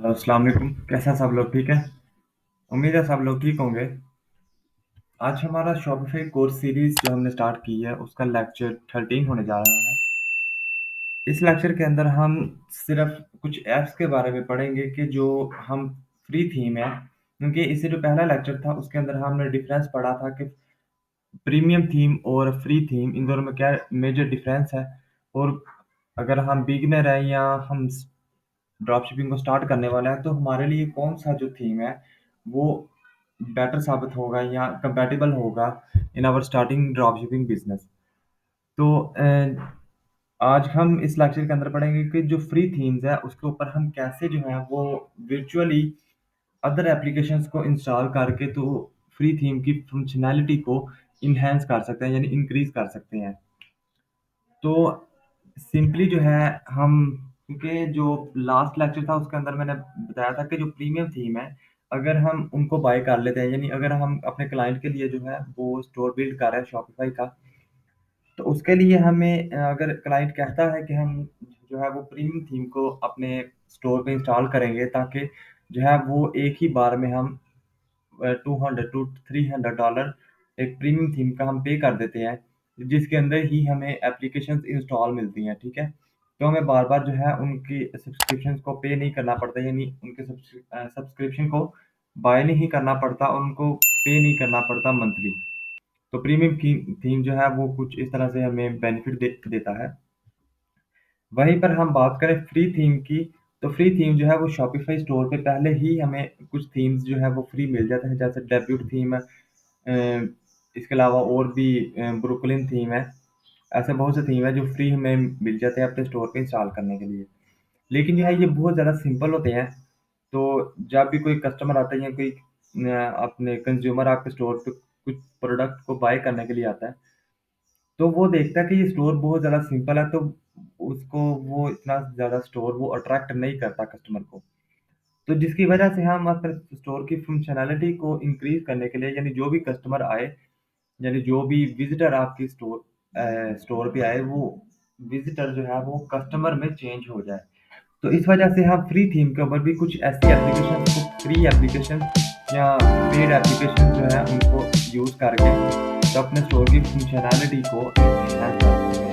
Hello, अस्सलाम वालेकुम। कैसे हैं सब लोग? ठीक है। उम्मीद है सब लोग ठीक होंगे। आज हमारा शॉपिफाई कोर्स सीरीज जो हमने स्टार्ट की है उसका लेक्चर 13 होने जा रहा है। इस लेक्चर के अंदर हम सिर्फ कुछ ऐप्स के बारे में पढ़ेंगे कि जो हम फ्री थीम है, क्योंकि इससे जो पहला लेक्चर था उसके अंदर हमने डिफरेंस पढ़ा था कि प्रीमियम थीम और फ्री थीम इन दोनों में क्या मेजर डिफरेंस है। और अगर हम बिगिनर हैं या हम ड्रॉप शिपिंग को स्टार्ट करने वाला है तो हमारे लिए कौन सा जो थीम है वो बेटर साबित होगा या कंपैटिबल होगा in our starting drop shipping business. तो आज हम इस लेक्चर के अंदर पढ़ेंगे कि जो फ्री थीम्स है उसके ऊपर हम कैसे जो है वो वर्चुअली अदर एप्लीकेशंस को इंस्टॉल करके तो फ्री थीम की फंक्शनैलिटी को इन्हेंस कर सकते हैं यानी इंक्रीज कर सकते हैं। तो सिंपली जो है हम, क्योंकि जो लास्ट लेक्चर था उसके अंदर मैंने बताया था कि जो प्रीमियम थीम है अगर हम उनको बाय कर लेते हैं, यानी अगर हम अपने क्लाइंट के लिए जो है वो स्टोर बिल्ड कर रहे हैं शॉपिफाई का, तो उसके लिए हमें अगर क्लाइंट कहता है कि हम जो है वो प्रीमियम थीम को अपने स्टोर पे इंस्टॉल करेंगे ताकि जो है वो एक ही बार में हम 200 to $300 एक प्रीमियम थीम का हम पे कर देते हैं, जिसके अंदर ही हमें एप्लीकेशंस इंस्टॉल मिलती हैं, ठीक है। तो हमें बार बार जो है उनकी सब्सक्रिप्शंस को पे नहीं करना पड़ता, यानी उनके सब्सक्रिप्शन को बाय नहीं करना पड़ता, उनको पे नहीं करना पड़ता मंथली। तो प्रीमियम की थीम जो है वो कुछ इस तरह से हमें बेनिफिट देता है। वहीं पर हम बात करें फ्री थीम की, तो फ्री थीम जो है वो शॉपिफाई स्टोर पे पहले ही हमें कुछ थीम्स जो है वो फ्री मिल जाते हैं, जैसे डेब्यूट थीम है। इसके अलावा और भी ब्रुकलिन थीम है। ऐसे बहुत से थीम है जो फ्री हमें मिल जाते हैं अपने स्टोर पे इंस्टॉल करने के लिए। लेकिन जो है ये बहुत ज़्यादा सिंपल होते हैं। तो जब भी कोई कस्टमर आता है या कोई अपने कंज्यूमर आपके स्टोर पे कुछ प्रोडक्ट को बाय करने के लिए आता है, तो वो देखता है कि ये स्टोर बहुत ज़्यादा सिंपल है, तो उसको वो इतना ज़्यादा स्टोर वो अट्रैक्ट नहीं करता कस्टमर को। तो जिसकी वजह से हम अपने स्टोर की फंक्शनैलिटी को इंक्रीज़ करने के लिए, यानी जो भी कस्टमर आए, यानी जो भी विज़िटर आपकी स्टोर पे आए, वो विज़िटर जो है वो कस्टमर में चेंज हो जाए। तो इस वजह से हम फ्री थीम के ऊपर भी कुछ ऐसी एप्लीकेशन को, फ्री एप्लीकेशन या पेड एप्लीकेशन जो है उनको यूज़ करके तो अपने स्टोर की फंक्शनैलिटी को एनहांस कर सकते हैं।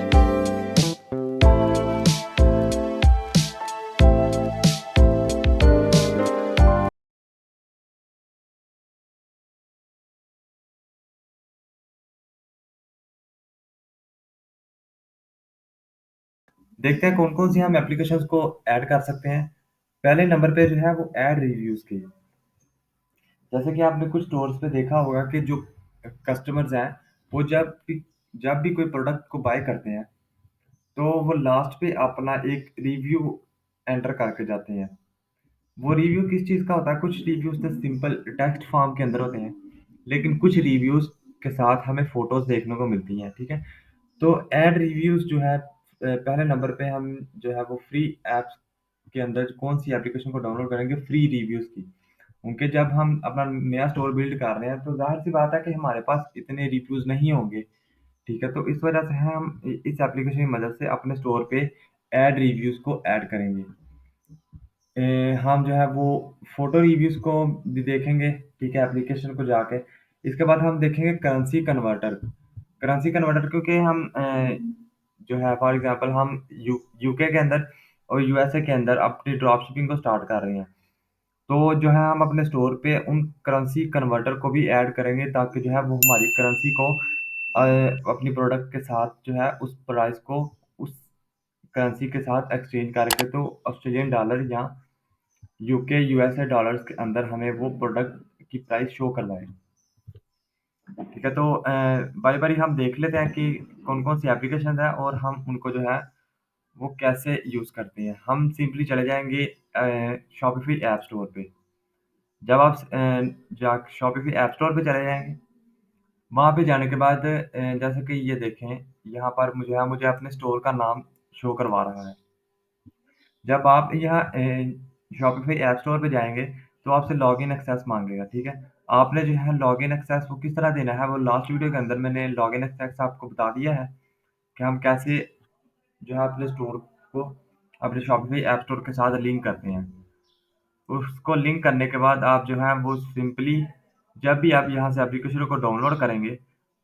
देखते हैं कौन कौन सी हम एप्लीकेशंस को ऐड कर सकते हैं। पहले नंबर पे जो है वो ऐड रिव्यूज़ की। जैसे कि आपने कुछ स्टोर्स पे देखा होगा कि जो कस्टमर्स हैं वो जब भी कोई प्रोडक्ट को बाय करते हैं तो वो लास्ट पे अपना एक रिव्यू एंटर करके जाते हैं। वो रिव्यू किस चीज़ का होता है? कुछ रिव्यूज़ तो सिंपल टेक्स्ट फॉर्म के अंदर होते हैं, लेकिन कुछ रिव्यूज़ के साथ हमें फ़ोटोज़ देखने को मिलती हैं, ठीक है? तो ऐड रिव्यूज़ जो है पहले नंबर पे हम जो है वो फ्री ऐप्स के अंदर कौन-सी एप्लीकेशन को डाउनलोड करेंगे? फ्री रिव्यूज़ की। क्योंकि जब हम अपना नया स्टोर बिल्ड कर रहे हैं, तो ज़ाहिर-सी बात है कि हमारे पास इतने रिव्यूज़ नहीं होंगे, ठीक है? तो इस वजह से हम इस एप्लीकेशन की मदद से अपने स्टोर पे ऐड रिव्यूज़ को ऐड करेंगे। हम जो है वो फ़ोटो रिव्यूज़ को भी देखेंगे, ठीक है, एप्लीकेशन को जाके। इसके बाद हम देखेंगे करेंसी कन्वर्टर। करेंसी कन्वर्टर क्योंकि हम जो है फॉर एग्ज़ाम्पल हम यूके के अंदर और यूएसए के अंदर अपनी ड्रॉप शिपिंग को स्टार्ट कर रहे हैं। तो जो है हम अपने स्टोर पे उन करेंसी कन्वर्टर को भी ऐड करेंगे ताकि जो है वो हमारी करेंसी को अपनी प्रोडक्ट के साथ जो है उस प्राइस को उस करेंसी के साथ एक्सचेंज करके तो ऑस्ट्रेलियन डॉलर या यूके यूएसए डॉलर्स के अंदर हमें वो प्रोडक्ट की प्राइस शो करवाए। ठीक है, तो बारी-बारी हम देख लेते हैं कि कौन-कौन सी एप्लीकेशंस हैं और हम उनको जो है वो कैसे यूज़ करते हैं। हम सिंपली चले जाएँगे शॉपिफ़ी ऐप स्टोर पे। जब आप जा शॉपिफ़ी ऐप स्टोर पे चले जाएँगे, वहाँ पे जाने के बाद जैसे कि ये देखें, यहाँ पर मुझे अपने स्टोर का नाम शो करवा रहा है। जब आप यहाँ शॉपिफ़ाई ऐप स्टोर पे जाएँगे, तो आपसे लॉगिन एक्सेस माँगेगा, ठीक है? आपने जो है लॉगिन एक्सेस वो किस तरह देना है, वो लास्ट वीडियो के अंदर मैंने लॉगिन एक्सेस आपको बता दिया है कि हम कैसे जो है अपने स्टोर को अपने शॉपिफ़ाई ऐप स्टोर के साथ लिंक करते हैं। उसको लिंक करने के बाद आप जो है वो सिंपली जब भी आप यहाँ से एप्लीकेशन को डाउनलोड करेंगे,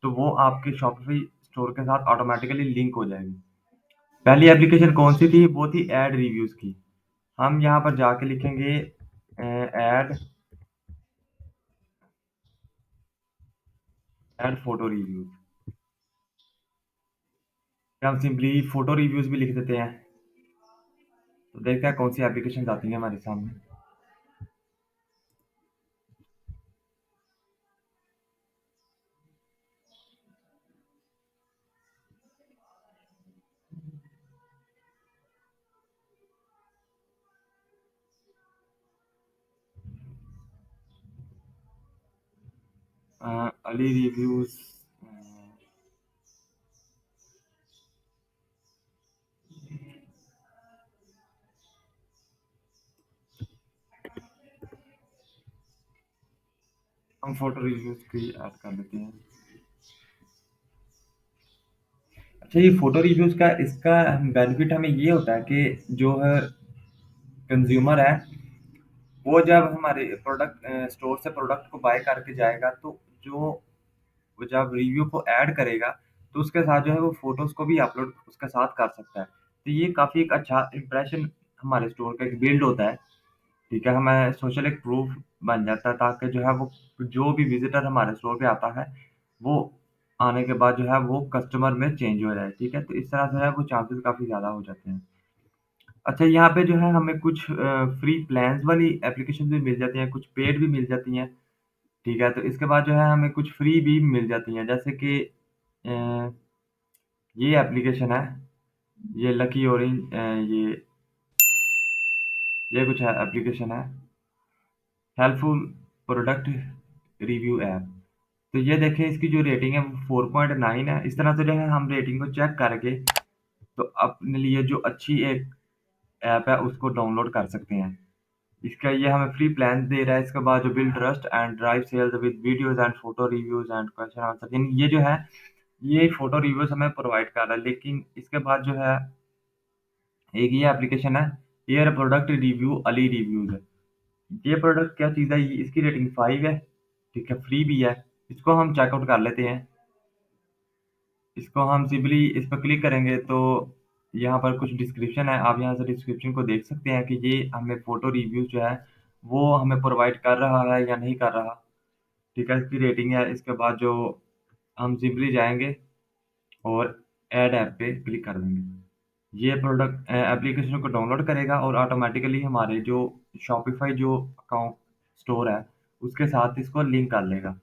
तो वो आपके शॉपिफ़ाई स्टोर के साथ ऑटोमैटिकली लिंक हो जाएगी। पहली एप्लीकेशन कौन-सी थी? वो थी ऐड रिव्यूज़ की। हम यहाँ पर जाके लिखेंगे ऐड ऐड फ़ोटो रिव्यूज़। या हम सिंपली फ़ोटो रिव्यूज़ भी लिख देते हैं, तो देखते हैं कौन-सी एप्लीकेशंस आती हैं हमारे सामने। अली रिव्यूज़ हम फ़ोटो रिव्यूज़ की ऐड कर लेते हैं। अच्छा ये फ़ोटो रिव्यूज़ का इसका बेनिफिट हमें ये होता है कि जो है कंज़्यूमर है, वो जब हमारे प्रोडक्ट स्टोर से प्रोडक्ट को बाय करके जाएगा, तो जो वो जब रिव्यू को ऐड करेगा, तो उसके साथ जो है वो फ़ोटोज़ को भी अपलोड उसके साथ कर सकता है। तो ये काफ़ी एक अच्छा इंप्रेशन हमारे स्टोर का एक बिल्ड होता है, ठीक है? हमें सोशल एक प्रूफ बन जाता है ताकि जो है वो जो भी विज़िटर हमारे स्टोर पे आता है, वो आने के बाद जो है वो कस्टमर में चेंज हो जाए, ठीक है? तो इस तरह से है वो चांसेज़ काफ़ी ज़्यादा हो जाते हैं। अच्छा यहाँ पे जो है हमें कुछ फ्री प्लान्स वाली एप्लीकेशन भी मिल जाती हैं, कुछ पेड भी मिल जाती हैं, ठीक है? तो इसके बाद जो है हमें कुछ फ्री भी मिल जाती हैं, जैसे कि अ, ये एप्लीकेशन है, ये लकी ऑरेंज ये कुछ है एप्लीकेशन है, हेल्पफुल प्रोडक्ट रिव्यू ऐप। तो ये देखें इसकी जो रेटिंग है वो 4.9 है। इस तरह से जो है हम रेटिंग को चेक करके तो अपने लिए जो अच्छी एक ऐप है उसको डाउनलोड कर सकते हैं। इसका ये हमें फ्री प्लान दे रहा है, इसके बाद जो build trust and drive sales with videos and photo reviews and question answer यानी ये जो है, ये फोटो रिव्यूज़ हमें प्रोवाइड कर रहा है। लेकिन इसके बाद जो है एक ये एप्लीकेशन है, air product review Ali reviews. ये प्रोडक्ट क्या चीज़ है, ये इसकी रेटिंग 5 है, ठीक है, फ्री भी है। इसको हम चेकआउट कर लेते हैं। इसको हम सिंपली इस पर क्लिक करेंगे तो यहाँ पर कुछ डिस्क्रिप्शन है, आप यहाँ से डिस्क्रिप्शन को देख सकते हैं कि ये हमें फ़ोटो रिव्यू जो है, वो हमें प्रोवाइड कर रहा है या नहीं कर रहा। ठीक है, इसकी रेटिंग है, इसके बाद जो हम सिंपली जाएँगे और ऐड ऐप पे क्लिक कर देंगे। ये प्रोडक्ट एप्लीकेशन को डाउनलोड करेगा और ऑटोमैटिकली हमारे जो शॉपिफ़ाई जो अकाउंट स्टोर है, उसके साथ इसको लिंक कर लेगा।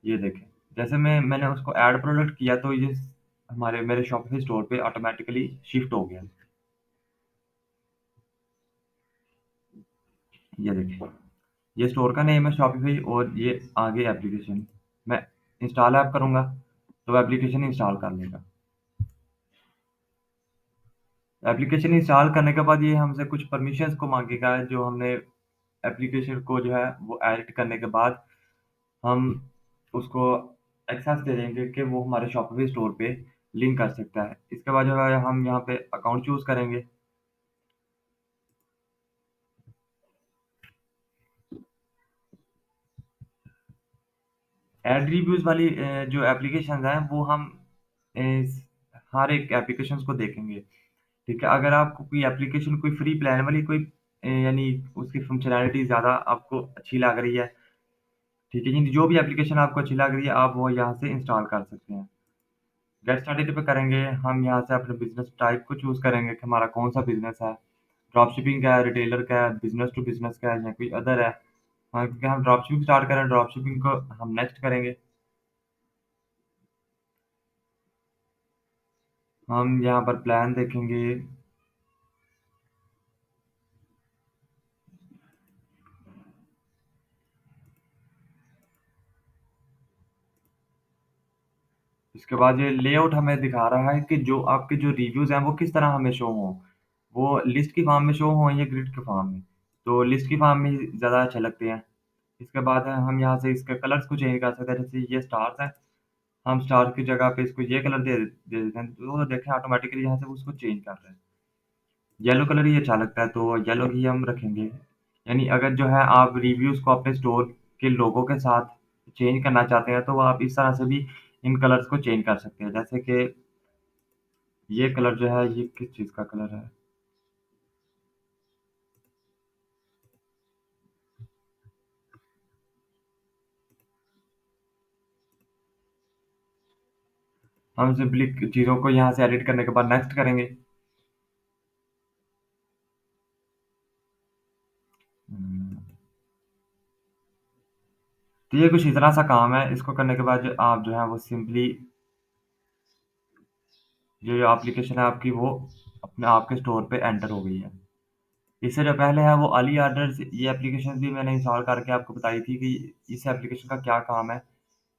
ये देखें, जैसे मैंने उसको ऐड प्रोडक्ट किया तो ये हमारे मेरे शॉपिफ़ाई स्टोर पे ऑटोमैटिकली शिफ्ट हो गया। ये देखिए, ये स्टोर का नेम है शॉपिफ़ाई और ये आगे एप्लीकेशन। मैं इंस्टॉल ऐप करूँगा, तो एप्लीकेशन इंस्टॉल कर लेगा। एप्लीकेशन इंस्टॉल करने के बाद ये हमसे कुछ परमिशंस को माँगेगा जो हमने एप्लीकेशन को जो है वो एडिट करने के बाद हम उसको एक्सेस दे देंगे कि वो हमारे शॉपिफ़ाई स्टोर पे लिंक कर सकता है। इसके बाद जो है हम यहाँ पे अकाउंट चूज़ करेंगे। एड रिव्यूज़ वाली जो एप्लीकेशंस हैं वो हम इस हर एक एप्लीकेशंस को देखेंगे, ठीक है? अगर आपको कोई एप्लीकेशन कोई फ्री प्लान वाली कोई यानी उसकी फंक्शनैलिटी ज़्यादा आपको अच्छी लग रही है, ठीक है? यानी जो भी एप्लीकेशन आपको अच्छी लग रही है आप वो यहाँ से इंस्टॉल कर सकते हैं। गेट स्टार्टेड पे करेंगे, हम यहाँ से अपने बिज़नेस टाइप को चूज़ करेंगे कि हमारा कौन-सा बिज़नेस है। ड्रॉपशिपिंग का है, रिटेलर का है, बिज़नेस टू बिज़नेस का है या कोई अदर है। हाँ, क्योंकि हम ड्रॉपशिपिंग स्टार्ट करें, ड्रॉपशिपिंग को हम नेक्स्ट करेंगे। हम यहाँ पर प्लान देखेंगे, इसके बाद ये लेआउट हमें दिखा रहा है कि जो आपके जो रिव्यूज़ हैं वो किस तरह हमें शो हों। वो लिस्ट की फॉर्म में शो हों या ग्रिड के फॉर्म में। तो लिस्ट की फॉर्म में ज़्यादा अच्छे लगते हैं। इसके बाद है हम यहाँ से इसके कलर्स को चेंज कर सकते हैं, जैसे ये स्टार्स हैं, हम स्टार की जगह पे इसको ये कलर दे देते हैं, तो वो देखें ऑटोमैटिकली यहाँ से वो उसको चेंज कर रहा है। येलो कलर ही अच्छा लगता है तो येलो ही हम रखेंगे। यानी अगर जो है आप रिव्यूज़ को अपने स्टोर के लोगो के साथ चेंज करना चाहते हैं, तो आप इस तरह से भी इन कलर्स को चेंज कर सकते हैं। जैसे कि ये कलर जो है, ये किस चीज़ का कलर है? हम सिंपली चीज़ों को यहाँ से एडिट करने के बाद नेक्स्ट करेंगे। हुँ, तो ये कुछ इतना सा काम है, इसको करने के बाद जो आप जो है वो सिंपली ये जो एप्लीकेशन है आपकी वो अपने आपके स्टोर पे एंटर हो गई है। इससे जो पहले है वो अर्ली ऑर्डर्स ये एप्लीकेशन भी मैंने इंस्टॉल करके आपको बताई थी कि इस एप्लीकेशन का क्या काम है।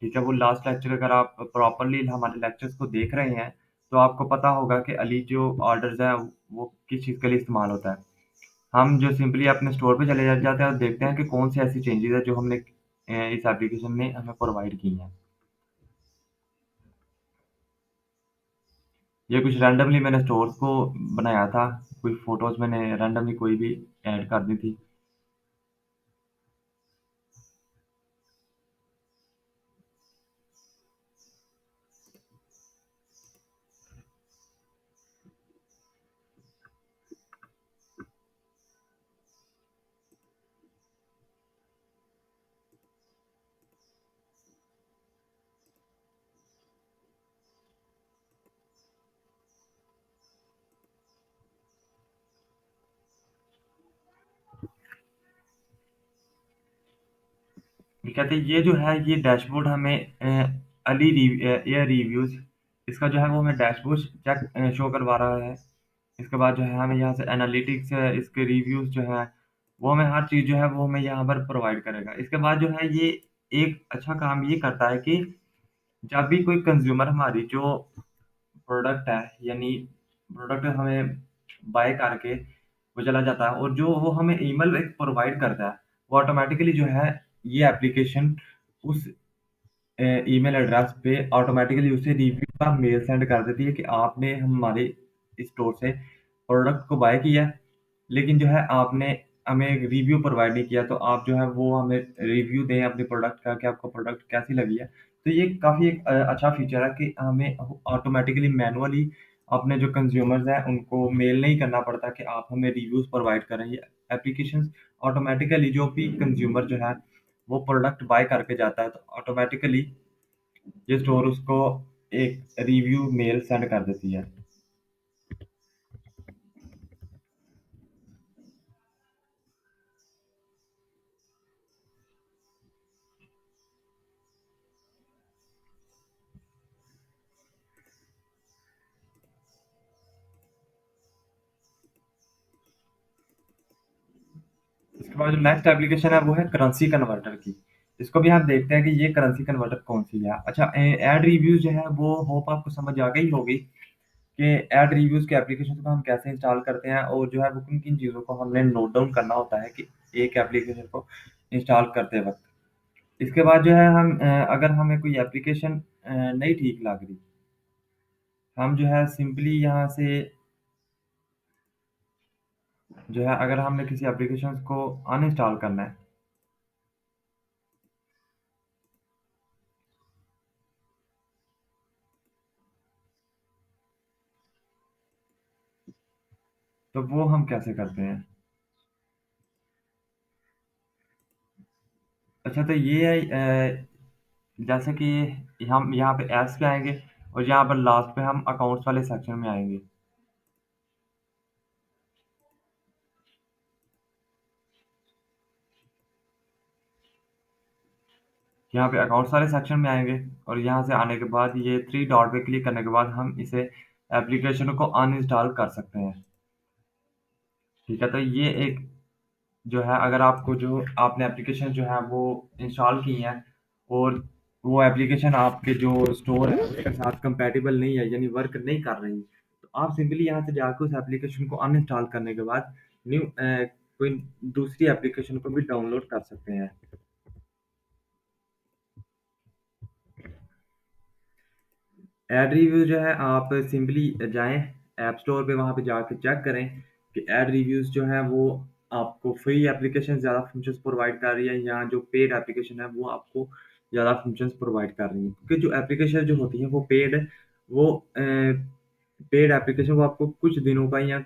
ठीक है, वो लास्ट लेक्चर अगर आप प्रॉपर्ली हमारे लेक्चर्स को देख रहे हैं, तो आपको पता होगा कि अली जो ऑर्डर्स है वो किस चीज़ के लिए इस्तेमाल होता है। हम जो सिंपली अपने स्टोर पे चले जाते हैं और देखते हैं कि कौन सी ऐसी चेंजेज़ है जो हमने इस एप्लीकेशन ने हमें प्रोवाइड की हैं। ये कुछ रैंडमली मैंने स्टोर्स को बनाया था, कोई फ़ोटोज़ मैंने रैंडमली कोई भी ऐड कर दी थी। ये कहते हैं ये जो है ये डैशबोर्ड हमें एयर रिव्यूज़ इसका जो है वो हमें डैशबोर्ड शो करवा रहा है। इसके बाद जो है हमें यहाँ से एनालिटिक्स है, इसके रिव्यूज़ जो है वो हमें हर चीज़ जो है वो हमें यहाँ पर प्रोवाइड करेगा। इसके बाद जो है ये एक अच्छा काम ये करता है कि जब भी कोई कंज़्यूमर हमारी जो प्रोडक्ट है यानी प्रोडक्ट हमें बाय करके वो चला जाता है और जो वो हमें ईमेल एक प्रोवाइड करता है, वो ऑटोमैटिकली जो है ये एप्लीकेशन उस ईमेल एड्रेस पे ऑटोमैटिकली उसे रिव्यू का मेल सेंड कर देती है कि आपने हमारे स्टोर से प्रोडक्ट को बाय किया है, लेकिन जो है आपने हमें रिव्यू प्रोवाइड नहीं किया, तो आप जो है वो हमें रिव्यू दें अपने प्रोडक्ट का कि आपको प्रोडक्ट कैसी लगी है। तो ये काफ़ी एक अच्छा फीचर है कि हमें ऑटोमैटिकली मैनुअली अपने जो कंज़्यूमर्स हैं उनको मेल नहीं करना पड़ता कि आप हमें रिव्यूज़ प्रोवाइड करें। ये एप्लीकेशंस ऑटोमैटिकली जो भी कंज़्यूमर जो है वो प्रोडक्ट बाय करके जाता है, तो ऑटोमैटिकली ये स्टोर उसको एक रिव्यू मेल सेंड कर देती है। इसके बाद जो नेक्स्ट एप्लीकेशन है वो है करेंसी कन्वर्टर की। इसको भी हम देखते हैं कि ये करेंसी कन्वर्टर कौन-सी है। अच्छा ऐड रिव्यूज़ जो है वो होप आपको समझ आ गई होगी कि ऐड रिव्यूज़ के एप्लीकेशन को हम कैसे इंस्टॉल करते हैं और जो है वो किन-किन चीज़ों को हमने नोट डाउन करना होता है कि एक एप्लीकेशन को इंस्टॉल करते वक़्त। इसके बाद जो है हम अगर हमें कोई एप्लीकेशन नहीं ठीक लग रही, हम जो है सिंपली यहाँ से जो है अगर हमने किसी एप्लीकेशंस को अनइंस्टॉल करना है, तो वो हम कैसे करते हैं? अच्छा तो ये है जैसे कि हम यहाँ पे ऐप्स पे आएँगे और यहाँ पर लास्ट पे हम अकाउंट्स वाले सेक्शन में आएँगे। यहाँ पे अकाउंट्स वाले सेक्शन में आएँगे और यहाँ से आने के बाद ये 3 डॉट पे क्लिक करने के बाद हम इसे एप्लीकेशन को अनइंस्टॉल कर सकते हैं। ठीक है? तो ये एक जो है अगर आपको जो आपने एप्लीकेशन जो है वो इंस्टॉल की हैं और वो एप्लीकेशन आपके जो स्टोर है उसके साथ कंपैटिबल नहीं है यानी वर्क नहीं कर रही, तो आप सिंपली यहाँ से जाके उस एप्लीकेशन को अनइंस्टॉल करने के बाद कोई दूसरी एप्लीकेशन को भी डाउनलोड कर सकते हैं। ऐड रिव्यू जो है आप सिंपली जाएँ ऐप स्टोर पे वहाँ पे जाके चेक करें कि ऐड रिव्यूज़ जो हैं वो आपको फ्री एप्लीकेशन ज़्यादा फंक्शंस प्रोवाइड कर रही है या जो पेड एप्लीकेशन है वो आपको ज़्यादा फंक्शंस प्रोवाइड कर रही है। क्योंकि जो एप्लीकेशन जो होती है वो पेड वो पेड एप्लीकेशन वो आपको कुछ दिनों का या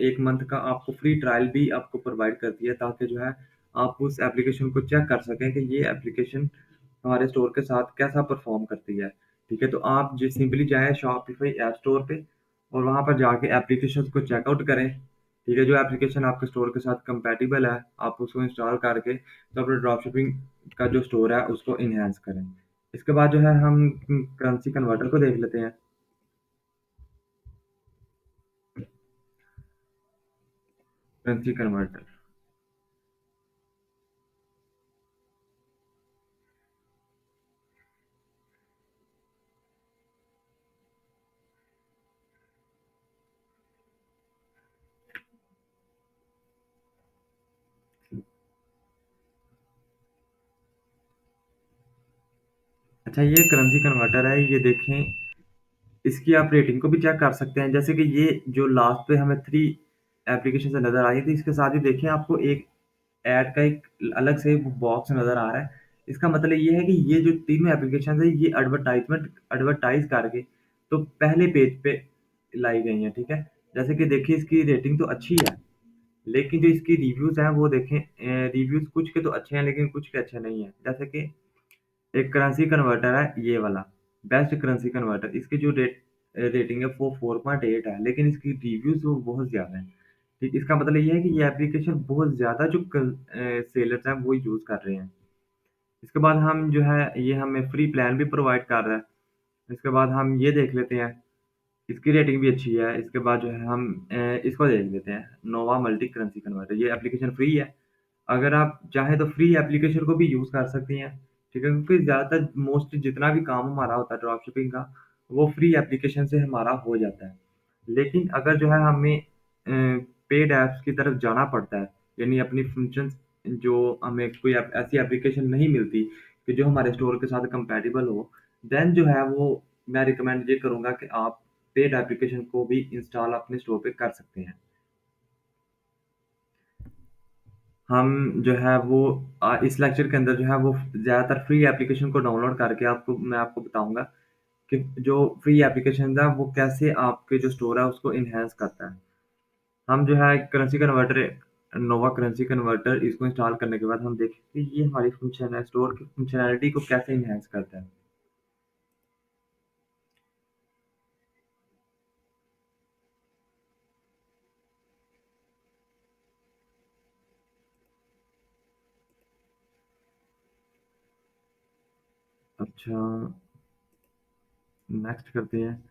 1 मंथ का आपको फ्री ट्रायल भी आपको प्रोवाइड करती है ताकि जो है आप उस एप्लीकेशन को चेक कर सकें कि ये एप्लीकेशन हमारे स्टोर के साथ कैसा परफ़ॉर्म करती है। ठीक है? तो आप जी सिंपली जाएँ शॉपिफ़ाई ऐप स्टोर पे और वहाँ पर जाके एप्लीकेशंस को चेकआउट करें। ठीक है? जो एप्लीकेशन आपके स्टोर के साथ कंपैटिबल है, आप उसको इंस्टॉल करके तो अपने ड्रॉपशिपिंग का जो स्टोर है उसको एनहांस करें। इसके बाद जो है हम करेंसी कन्वर्टर को देख लेते हैं। Currency converter. अच्छा ये करेंसी कन्वर्टर है, ये देखें इसकी आप रेटिंग को भी चेक कर सकते हैं। जैसे कि ये जो लास्ट पे हमें 3 एप्लीकेशन से नज़र आई थी, इसके साथ ही देखिए आपको एक ऐड का एक अलग से बॉक्स नज़र आ रहा है। इसका मतलब ये है कि ये जो तीनों एप्लीकेशंस हैं, ये एडवर्टाइज़ करके तो पहले पेज पे लाई गई हैं, ठीक है? जैसे कि देखिए इसकी रेटिंग तो अच्छी है, लेकिन जो इसकी रिव्यूज़ हैं वो देखें रिव्यूज़ कुछ के तो अच्छे हैं, लेकिन कुछ के अच्छे नहीं हैं। जैसे कि एक करेंसी कन्वर्टर है ये वाला, बेस्ट करेंसी कन्वर्टर इसकी जो रेटिंग है वो 4.8 है, लेकिन इसकी रिव्यूज़ वो बहुत ज़्यादा हैं। ठीक, इसका मतलब ये है कि ये एप्लीकेशन बहुत ज़्यादा जो सेलर्स हैं वो यूज़ कर रहे हैं। इसके बाद हम जो है ये हमें फ्री प्लान भी प्रोवाइड कर रहा है। इसके बाद हम ये देख लेते हैं, इसकी रेटिंग भी अच्छी है। इसके बाद जो है हम इसको देख लेते हैं, नोवा मल्टी करेंसी कन्वर्टर ये एप्लीकेशन फ्री है। अगर आप चाहें तो फ्री एप्लीकेशन को भी यूज़ कर सकती हैं, ठीक है? क्योंकि ज़्यादातर मोस्टली जितना भी काम हमारा होता है ड्रॉपशिपिंग का, वो फ्री एप्लीकेशन से हमारा हो जाता है। लेकिन अगर जो है हमें पेड ऐप्स की तरफ जाना पड़ता है, यानी अपनी फंक्शंस जो हमें कोई ऐसी एप्लीकेशन नहीं मिलती कि जो हमारे स्टोर के साथ कंपैटिबल हो, देन जो है वो मैं रिकमेंड ये करूँगा कि आप पेड एप्लीकेशन को भी इंस्टॉल अपने स्टोर पे कर सकते हैं। हम जो है वो इस लेक्चर के अंदर जो है वो ज़्यादातर फ्री एप्लीकेशन को डाउनलोड करके आपको मैं आपको बताऊँगा कि जो फ्री एप्लीकेशंस हैं वो कैसे आपके जो स्टोर है उसको एनहांस करता है। हम जो है करेंसी कन्वर्टर नोवा करेंसी कन्वर्टर इसको इंस्टॉल करने के बाद हम देखें कि ये हमारी फंक्शन है स्टोर की फंक्शनैलिटी को कैसे एनहांस करता है। अच्छा, नेक्स्ट करते हैं।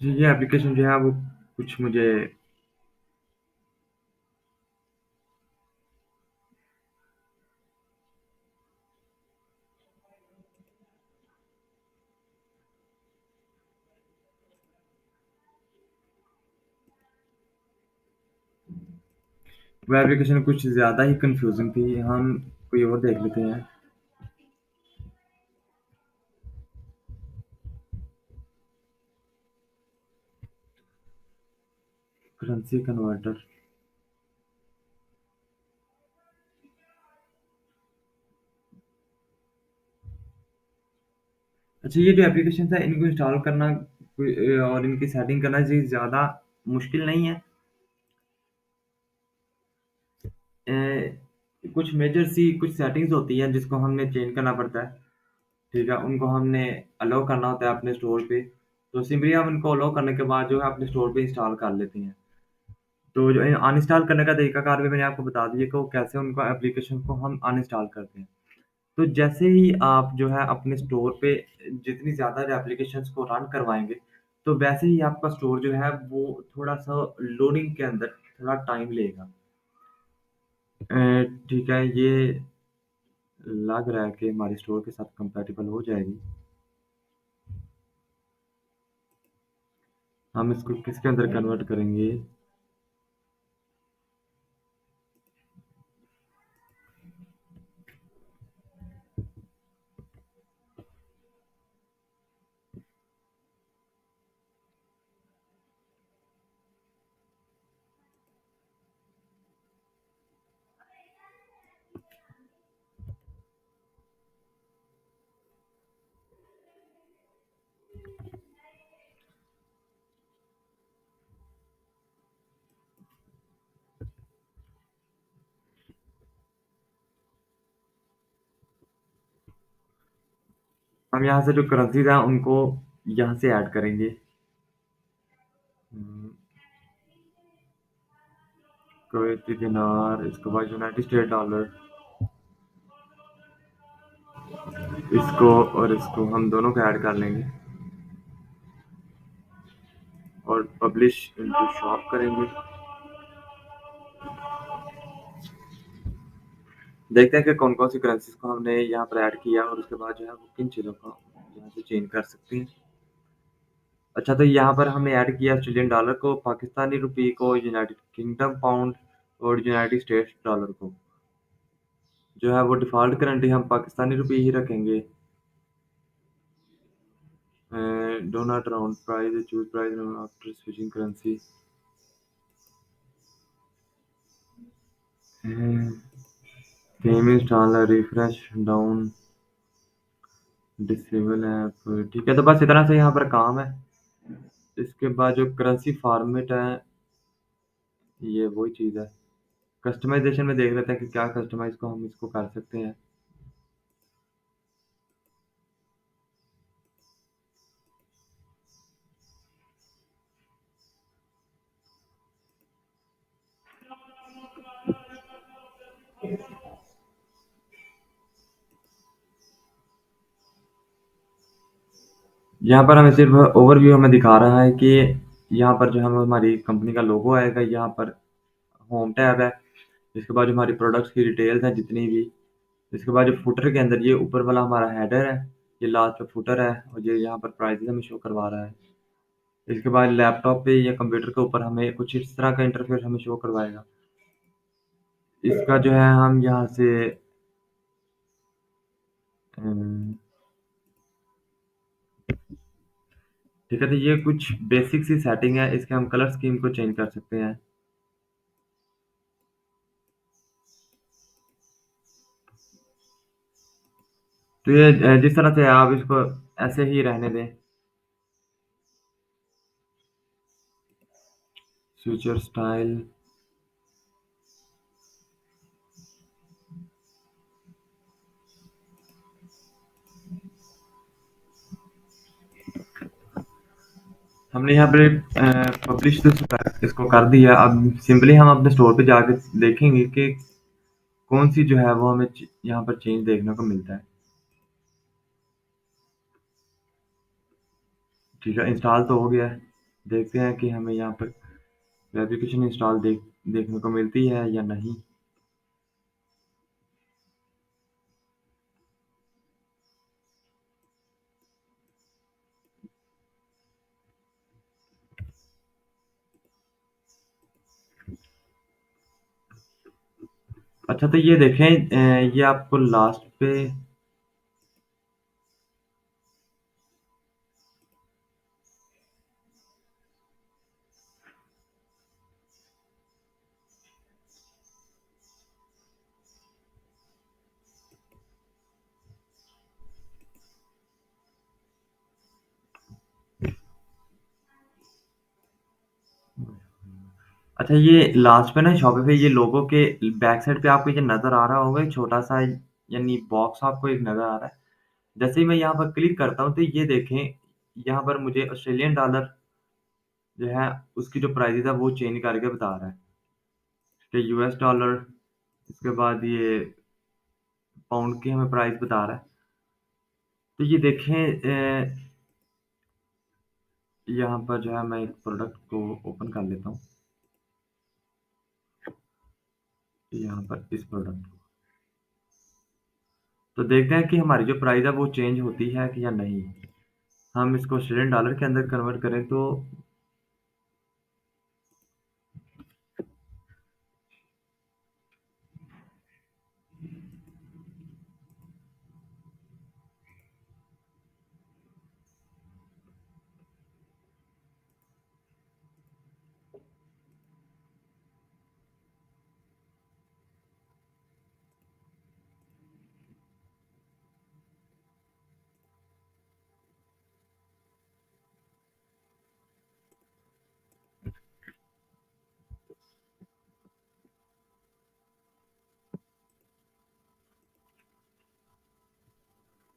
जी, ये एप्लीकेशन जो है वो कुछ मुझे वो एप्लीकेशन कुछ ज़्यादा ही कन्फ्यूज़िंग थी। हम कोई और देख लेते हैं। Currency converter. अच्छा ये जो एप्लीकेशंस है इनको इंस्टॉल करना कोई और इनकी सेटिंग करना जी ज़्यादा मुश्किल नहीं है। कुछ मेजर सी कुछ सेटिंग्स होती हैं जिसको हमने चेंज करना पड़ता है, ठीक है? उनको हमने अलाउ करना होता है अपने स्टोर पे। तो सिंपली हम उनको अलाउ करने के बाद जो है अपने स्टोर पे इंस्टॉल कर लेते हैं। तो जो अनइंस्टॉल करने का तरीकाकार भी मैंने आपको बता दिया कि वो कैसे उनको एप्लीकेशन को हम अनइंस्टॉल करते हैं। तो जैसे ही आप जो है अपने स्टोर पे जितनी ज़्यादा एप्लीकेशंस को रन करवाएँगे, तो वैसे ही आपका स्टोर जो है वो थोड़ा-सा लोडिंग के अंदर थोड़ा टाइम लेगा। ठीक है, ये लग रहा है कि हमारे स्टोर के साथ कंपैटिबल हो जाएगी। हम इसको किसके अंदर कन्वर्ट करेंगे? हम यहाँ से जो करेंसीज़ हैं उनको यहाँ से ऐड करेंगे। हुँ, कुवैती दिनार, इसके बाद यूनाइटेड स्टेट डॉलर, इसको और इसको हम दोनों को ऐड कर लेंगे और पब्लिश इनटू शॉप करेंगे। देखते हैं कि कौन-कौन सी करेंसीज़ को हमने यहाँ पर ऐड किया और उसके बाद जो है वो किन चीज़ों को यहाँ से चेंज कर सकते हैं। अच्छा, तो यहाँ पर हमने ऐड किया ऑस्ट्रेलियन डॉलर को, पाकिस्तानी रुपये को, यूनाइटेड किंगडम पाउंड और यूनाइटेड स्टेट्स डॉलर को। जो है वो डिफ़ॉल्ट करेंसी हम पाकिस्तानी रुपये ही रखेंगे। Do not round price, choose price after switching currency. Payment dollar refresh down disable app. ठीक है, तो बस इतना से यहाँ पर काम है। इसके बाद जो करेंसी फॉर्मेट है, ये वही चीज़ है। कस्टमाइज़ेशन में देख लेते हैं कि क्या कस्टमाइज़ को हम इसको कर सकते हैं। यहाँ पर हमें सिर्फ़ ओवरव्यू हमें दिखा रहा है कि यहाँ पर जो हम हमारी कंपनी का लोगो आएगा, यहाँ पर होम टैब है, इसके बाद जो हमारी प्रोडक्ट्स की डिटेल्स हैं जितनी भी, इसके बाद जो फुटर के अंदर ये ऊपर वाला हमारा हेडर है, ये लास्ट पे फुटर है और ये यहाँ पर प्राइसेज़ हमें शो करवा रहा है। इसके बाद लैपटॉप पे या कंप्यूटर के ऊपर हमें कुछ इस तरह का इंटरफ़ेस हमें शो करवाएगा। इसका जो है हम यहाँ से अम, ठीक है, तो ये कुछ बेसिक सी सेटिंग है, इसके हम कलर स्कीम को चेंज कर सकते हैं। तो ये जिस तरह से आप इसको ऐसे ही रहने दें। फ्यूचर स्टाइल, हमने यहाँ पे पब्लिश तो इसको कर दिया। अब सिंपली हम अपने स्टोर पे जाके देखेंगे कि कौन सी जो है वो हमें यहाँ पर चेंज देखने को मिलता है। ठीक है, इंस्टॉल तो हो गया है। देखते हैं कि हमें यहाँ पर एप्लीकेशन इंस्टॉल देखने को मिलती है या नहीं। अच्छा, तो ये देखें, ये आपको लास्ट पे अच्छा, ये लास्ट पे ना शॉपिफ़ाई ये लोगो के बैक साइड पे आपको ये नज़र आ रहा होगा एक छोटा-सा, यानी बॉक्स आपको एक नज़र आ रहा है। जैसे ही मैं यहाँ पर क्लिक करता हूँ तो ये देखें, यहाँ पर मुझे ऑस्ट्रेलियन डॉलर जो है उसकी जो प्राइसेज़ है वो चेंज करके बता रहा है कि यूएस डॉलर, इसके बाद ये पाउंड की हमें प्राइस बता रहा है। तो ये देखें, यहाँ पर जो है मैं एक प्रोडक्ट को ओपन कर लेता हूँ। यहाँ पर इस प्रोडक्ट को। तो देखते हैं कि हमारी जो प्राइस है वो चेंज होती है कि या नहीं। हम इसको ऑस्ट्रेलियन डॉलर के अंदर कन्वर्ट करें तो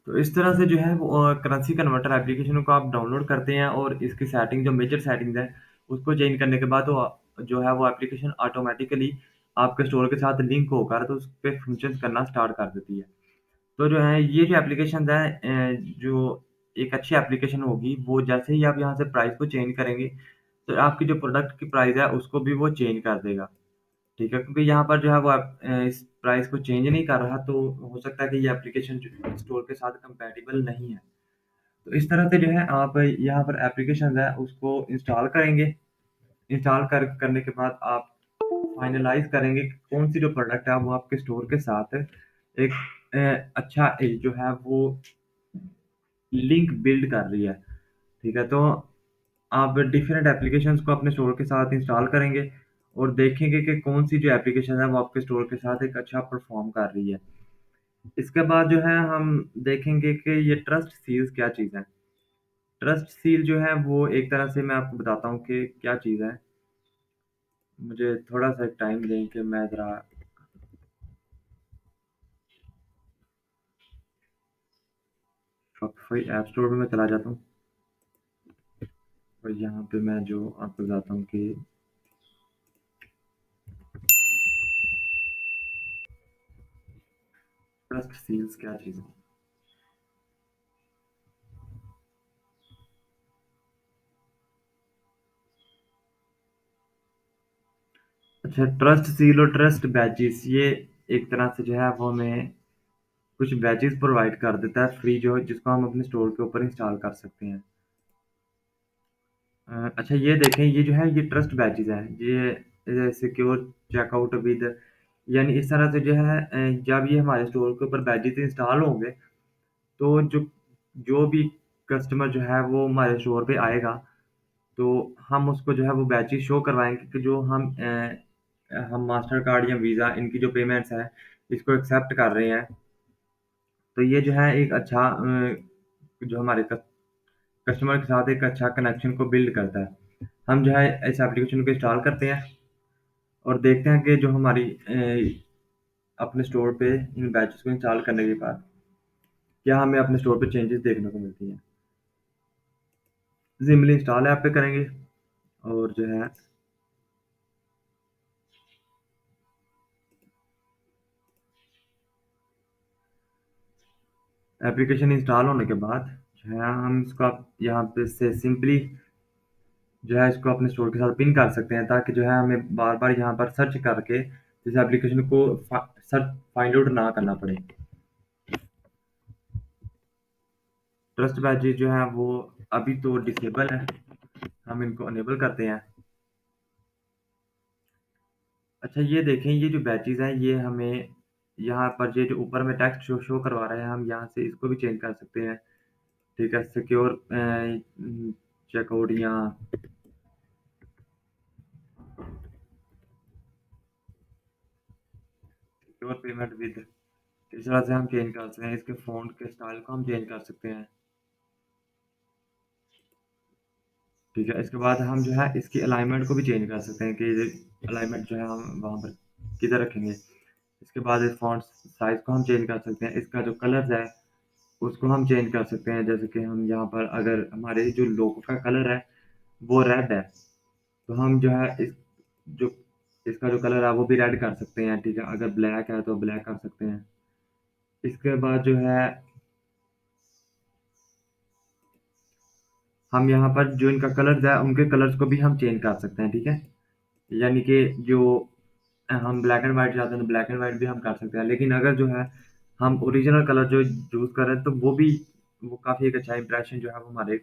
तो इस तरह से जो है वो करेंसी कन्वर्टर एप्लीकेशन को आप डाउनलोड करते हैं और इसकी सेटिंग जो मेजर सेटिंग्स है उसको चेंज करने के बाद वो जो है वो एप्लीकेशन ऑटोमेटिकली आपके स्टोर के साथ लिंक होकर तो उस पे फंक्शन करना स्टार्ट कर देती है। तो जो है ये जो एप्लीकेशन है जो एक अच्छी एप्लीकेशन होगी वो जैसे ही आप यहाँ से प्राइस को चेंज करेंगे तो आपकी जो प्रोडक्ट की प्राइस है उसको भी वो चेंज कर देगा। ठीक है, क्योंकि यहाँ पर जो है वो इस प्राइस को चेंज नहीं कर रहा तो हो सकता है कि ये एप्लीकेशन जो स्टोर के साथ कंपैटिबल नहीं है। तो इस तरह से जो है आप यहाँ पर एप्लीकेशन है उसको इंस्टॉल करेंगे। इंस्टॉल करने के बाद आप फाइनलाइज करेंगे कि कौन सी जो प्रोडक्ट है वो आपके स्टोर के साथ एक अच्छा जो है वो लिंक बिल्ड कर रही है। ठीक है, तो आप डिफरेंट एप्लीकेशंस को अपने स्टोर के साथ इंस्टॉल करेंगे और देखेंगे कि कौन सी जो एप्लीकेशन है वो आपके स्टोर के साथ एक अच्छा परफॉर्म कर रही है। इसके बाद जो है हम देखेंगे कि ये ट्रस्ट सील्स क्या चीज़ है। ट्रस्ट सील जो है वो एक तरह से मैं आपको बताता हूँ कि क्या चीज़ है। मुझे थोड़ा सा टाइम दें कि मैं ज़रा शॉपिफाई ऐप स्टोर में मैं चला जाता हूँ और यहाँ पे मैं जो आपको बताता हूँ कि ट्रस्ट सील्स क्या चीज़ है। अच्छा, ट्रस्ट सील और ट्रस्ट बैजेस ये एक तरह से जो है वो हमें कुछ बैजेस प्रोवाइड कर देता है फ्री जो जिसको हम अपने स्टोर के ऊपर इंस्टॉल कर सकते हैं। अच्छा ये देखें ये जो है ये ट्रस्ट बैजेस है ये सिक्योर चेकआउट विद यानी इस तरह से जो है जब ये हमारे स्टोर के ऊपर बैजेस इंस्टॉल होंगे तो जो जो भी कस्टमर जो है वो हमारे स्टोर पे आएगा तो हम उसको जो है वो बैचेस शो करवाएँगे कि जो हम मास्टर कार्ड या वीज़ा इनकी जो पेमेंट्स है, इसको एक्सेप्ट कर रहे हैं। तो ये जो है एक अच्छा जो हमारे कस्टमर के साथ एक अच्छा कनेक्शन को बिल्ड करता है। हम जो है इस एप्लीकेशन को इंस्टॉल करते हैं और देखते हैं कि जो हमारी अपने स्टोर पे इन बैचेस को इंस्टॉल करने के बाद क्या हमें अपने स्टोर पे चेंजेस देखने को मिलती हैं। सिंपली इंस्टॉल ऐप पे करेंगे और जो है एप्लीकेशन इंस्टॉल होने के बाद जो है हम इसको आप यहाँ पे से सिंपली जो है इसको अपने स्टोर के साथ पिन कर सकते हैं ताकि जो है हमें बार-बार यहाँ पर सर्च करके इस एप्लीकेशन को सर्च फाइंड आउट ना करना पड़े। ट्रस्ट बैजेस जो है वो अभी तो डिसेबल है, हम इनको अनेबल करते हैं। अच्छा ये देखें ये जो बैजेस हैं ये हमें यहाँ पर ये जो ऊपर में टेक्स्ट शो करवा रहा है हम यहाँ से इसको भी चेंज कर सकते हैं। ठीक है, सिक्योर चेकआउट या सिक्योर पेमेंट विद इस तरह से हम चेंज कर सकते हैं। इसके फ़ॉन्ट के स्टाइल को हम चेंज कर सकते हैं। ठीक है, इसके बाद हम जो है इसकी अलाइनमेंट को भी चेंज कर सकते हैं कि अलाइनमेंट जो है हम वहाँ पर किधर रखेंगे। इसके बाद इस फ़ॉन्ट साइज़ को हम चेंज कर सकते हैं। इसका जो कलर्स है उसको हम चेंज कर सकते हैं। जैसे कि हम यहाँ पर अगर हमारे जो लोगो का कलर है वो रेड है, तो हम जो है इस जो इसका जो कलर है वो भी रेड कर सकते हैं। ठीक है, अगर ब्लैक है तो ब्लैक कर सकते हैं। इसके बाद जो है हम यहाँ पर जो इनका कलर्स है उनके कलर्स को भी हम चेंज कर सकते हैं। ठीक है, यानी कि जो हम ब्लैक एंड व्हाइट चाहते हैं तो ब्लैक एंड व्हाइट भी हम कर सकते हैं, लेकिन अगर जो है हम ओरिजिनल कलर जो चूज कर रहे हैं तो वो काफ़ी एक अच्छा इंप्रेशन जो है वो हमारे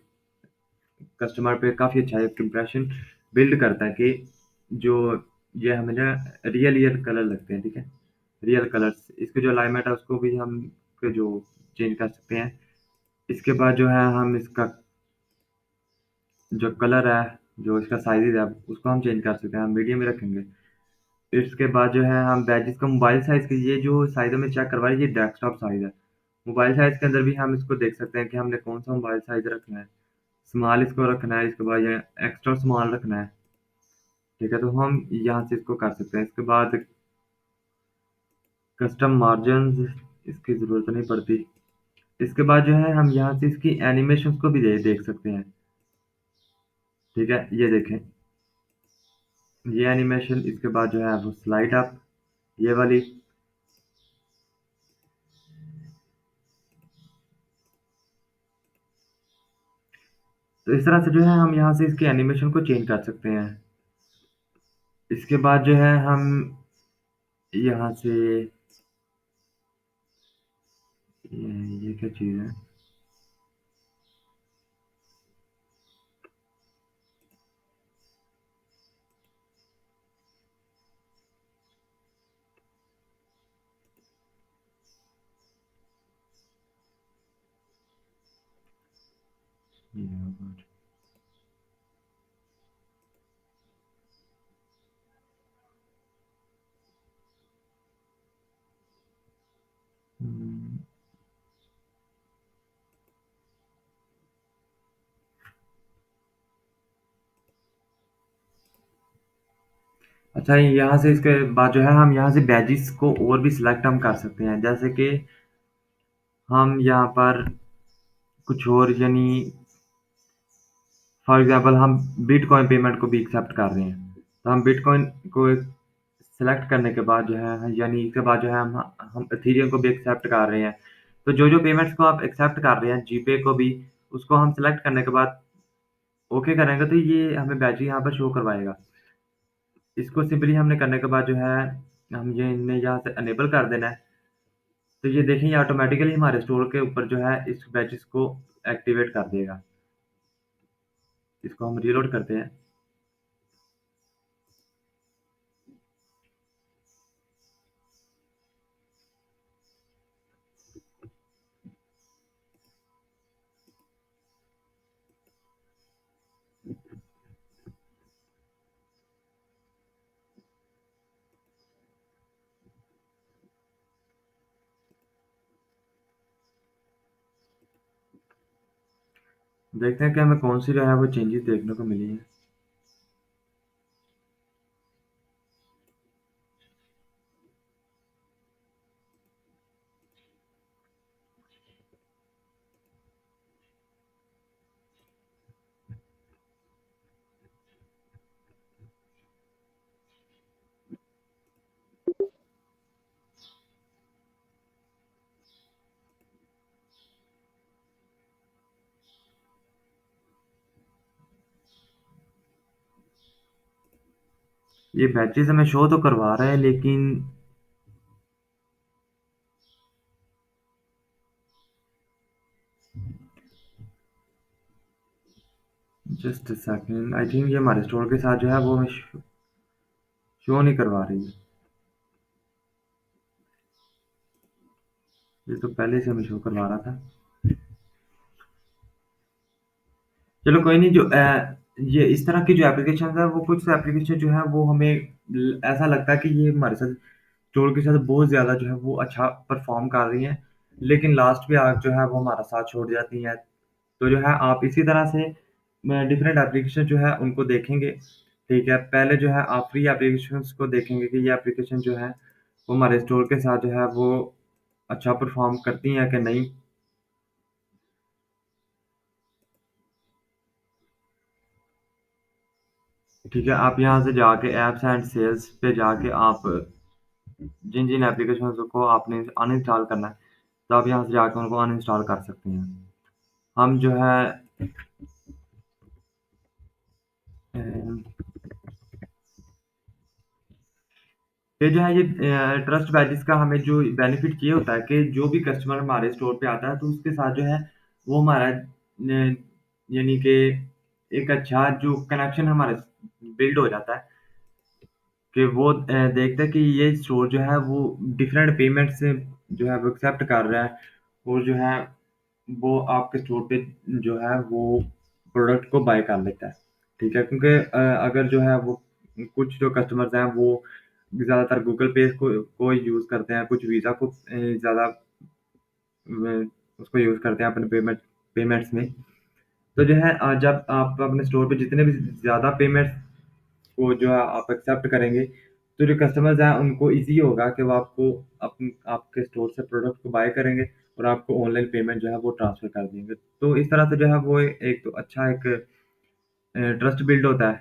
कस्टमर पे काफ़ी अच्छा एक इम्प्रेशन बिल्ड करता है कि जो ये हमें ना रियल रियल कलर लगते हैं, ठीक है। रियल कलर्स इसके जो अलाइनमेंट है उसको भी हम के जो चेंज कर सकते हैं। इसके बाद जो है हम इसका जो कलर है, जो इसका साइज है, उसको हम चेंज कर सकते हैं, हम मीडियम में रखेंगे। इसके बाद जो है हम बैजेस का मोबाइल साइज़ की ये जो साइज़ हमें चेक करवा रही है, ये डेस्कटॉप साइज़ है। मोबाइल साइज़ के अंदर भी हम इसको देख सकते हैं कि हमने कौन-सा मोबाइल साइज़ रखना है। स्मॉल इसको रखना है, इसके बाद ये एक्स्ट्रा स्मॉल रखना है, ठीक है? तो हम यहाँ से इसको कर सकते हैं। इसके बाद कस्टम मार्जिन्स इसकी ज़रूरत नहीं पड़ती। इसके बाद जो है हम यहाँ से इसकी एनिमेशंस को भी देख सकते हैं, ठीक है? ये देखें, ये एनिमेशन इसके बाद जो है वो स्लाइड अप ये वाली। तो इस तरह से जो है हम यहाँ से इसकी एनिमेशन को चेंज कर सकते हैं। इसके बाद जो है हम यहाँ से ये क्या चीज़ है? हुँ, अच्छा यहाँ से इसके बाद जो है हम यहाँ से बैजेस को और भी सिलेक्ट हम कर सकते हैं। जैसे कि हम यहाँ पर कुछ और यानी फॉर एग्ज़ाम्पल हम बिटकॉइन पेमेंट को भी एक्सेप्ट कर रहे हैं। तो हम बिटकॉइन को सेलेक्ट करने के बाद जो है यानी इसके बाद जो है हम इथेरियम को भी एक्सेप्ट कर रहे हैं। तो जो-जो पेमेंट्स को आप एक्सेप्ट कर रहे हैं, जीपे को भी, उसको हम सेलेक्ट करने के बाद ओके करेंगे तो ये हमें बैटरी यहाँ पर शो करवाएगा। इसको सिंपली हमने करने के बाद जो है हम ये इन्हें यहाँ से इनेबल कर देना है। तो ये देखें ये ऑटोमैटिकली हमारे स्टोर के ऊपर जो है इस बैजेस को एक्टिवेट कर देगा। इसको हम रीलोड करते हैं। देखते हैं कि हमें कौन-सी जो है वो चेंजेस देखने को मिली हैं। ये बैचेज़ हमें शो तो करवा रहा है लेकिन just a second I think ये हमारे स्टोर के साथ जो है वो हमें शो नहीं करवा रही है। ये तो पहले से हमें शो करवा रहा था। चलो कोई नहीं ये इस तरह की जो एप्लीकेशंस है वो कुछ एप्लीकेशन जो है वो हमें ऐसा लगता है कि ये हमारे साथ स्टोर के साथ बहुत ज़्यादा जो है वो अच्छा परफॉर्म कर रही हैं, लेकिन लास्ट पे आके जो है वो हमारा साथ छोड़ जाती हैं। तो जो है आप इसी तरह से डिफरेंट एप्लीकेशन जो है उनको देखेंगे, ठीक है? पहले जो है आप फ्री एप्लीकेशंस को देखेंगे कि ये एप्लीकेशन जो है वो हमारे स्टोर के साथ जो है वो अच्छा परफॉर्म करती हैं कि नहीं। ठीक है, आप यहाँ से जाके ऐप्स एंड सेल्स पे जाके आप जिन-जिन एप्लीकेशंस को आपने अनइंस्टॉल करना है, तो आप यहाँ से जाके उनको अनइंस्टॉल कर सकते हैं। हम जो है अ, ये जो है ये ट्रस्ट बैजेस का हमें जो बेनिफिट ये होता है कि जो भी कस्टमर हमारे स्टोर पे आता है तो उसके साथ जो है वो हमारा यानी कि एक अच्छा जो कनेक्शन हमारा बिल्ड हो जाता है कि वो देखता है कि ये स्टोर जो है वो डिफरेंट पेमेंट से जो है वो एक्सेप्ट कर रहा है और जो है वो आपके स्टोर पे जो है वो प्रोडक्ट को बाय कर लेता है। ठीक है? क्योंकि अगर जो है वो कुछ जो कस्टमर्स हैं वो ज़्यादातर गूगल पे को यूज़ करते हैं, कुछ वीज़ा को ज़्यादा उसको यूज़ करते हैं अपने पेमेंट्स में। तो जो है जब आप अपने स्टोर पे जितने भी ज़्यादा पेमेंट्स को जो है आप एक्सेप्ट करेंगे, तो जो कस्टमर्स हैं उनको ईज़ी होगा कि वो आपको आपके स्टोर से प्रोडक्ट को बाय करेंगे और आपको ऑनलाइन पेमेंट जो है वो ट्रांसफ़र कर देंगे। तो इस तरह से जो है वो एक तो अच्छा एक ट्रस्ट बिल्ड होता है,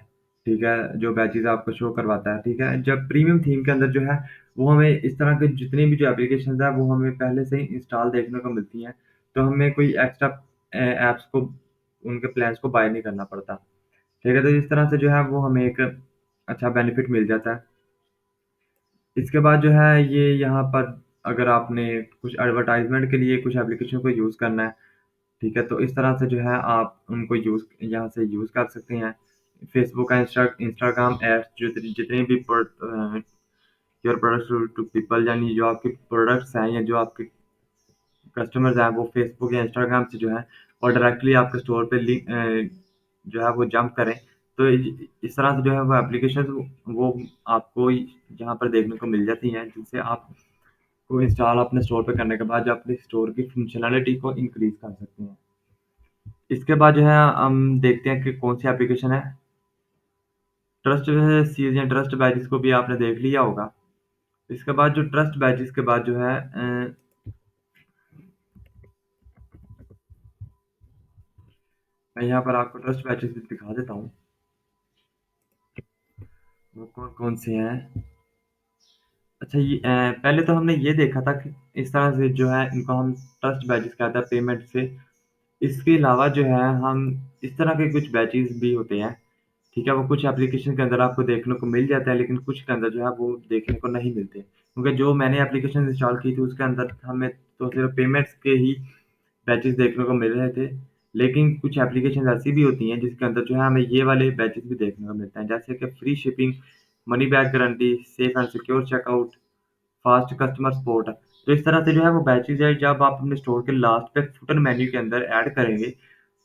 ठीक है? जो बैचेज़ आपको शो करवाता है, ठीक है? जब प्रीमियम थीम के अंदर जो है, वो हमें इस तरह के जितनी भी जो एप्लीकेशंस हैं, वो हमें पहले से ही इंस्टॉल देखने को मिलती हैं, तो हमें कोई एक्स्ट्रा ऐप्स को उनके प्लान्स को बाय नहीं करना पड़ता, ठीक है? तो इस तरह से जो है वो हमें एक अच्छा बेनिफिट मिल जाता है। इसके बाद जो है ये यहाँ पर अगर आपने कुछ एडवर्टाइज़मेंट के लिए कुछ एप्लीकेशन को यूज़ करना है, ठीक है? तो इस तरह से जो है आप उनको यहाँ से यूज़ कर सकते हैं। फ़ेसबुक का इंस्टाग्राम ऐप्स जो जितने भी योर प्रोडक्ट्स टू पीपल यानी जो आपके प्रोडक्ट्स हैं या जो आपके कस्टमर्स हैं वो फ़ेसबुक या इंस्टाग्राम से जो है और डायरेक्टली आपके स्टोर पे जो है वो जंप करें। तो इस तरह से जो है वो एप्लीकेशंस वो आपको यहाँ पर देखने को मिल जाती हैं जिनसे आपको इंस्टॉल अपने स्टोर पे करने के बाद जो अपने स्टोर की फंक्शनैलिटी को इंक्रीज़ कर सकते हैं। इसके बाद जो है हम देखते हैं कि कौन-सी एप्लीकेशन है। ट्रस्ट सीज़ या ट्रस्ट बैजेस को भी आपने देख लिया होगा। इसके बाद जो ट्रस्ट बैजेस के बाद जो है मैं यहाँ पर आपको ट्रस्ट बैजेस भी दिखा देता हूँ। वो कौन-कौन से हैं। अच्छा ये पहले तो हमने ये देखा था कि इस तरह से जो है इनको हम ट्रस्ट बैजेस कहते हैं पेमेंट से। इसके अलावा जो है हम इस तरह के कुछ बैजेस भी होते हैं, ठीक है? वो कुछ एप्लीकेशन के अंदर आपको देखने को मिल जाता है, लेकिन कुछ के अंदर जो है वो देखने को नहीं मिलते। क्योंकि जो मैंने एप्लीकेशन इंस्टॉल की थी उसके अंदर हमें तो सिर्फ़ पेमेंट्स के ही बैचेज़ देखने को मिल रहे थे। लेकिन कुछ एप्लीकेशंस ऐसी भी होती हैं जिसके अंदर जो है हमें ये वाले बैचेज़ भी देखने को मिलते हैं। जैसे कि free shipping, money back guarantee, safe and secure checkout, fast customer support. तो इस तरह से जो है वो बैचेज़ है जब आप अपने स्टोर के लास्ट पे फुटर मेन्यू के अंदर ऐड करेंगे,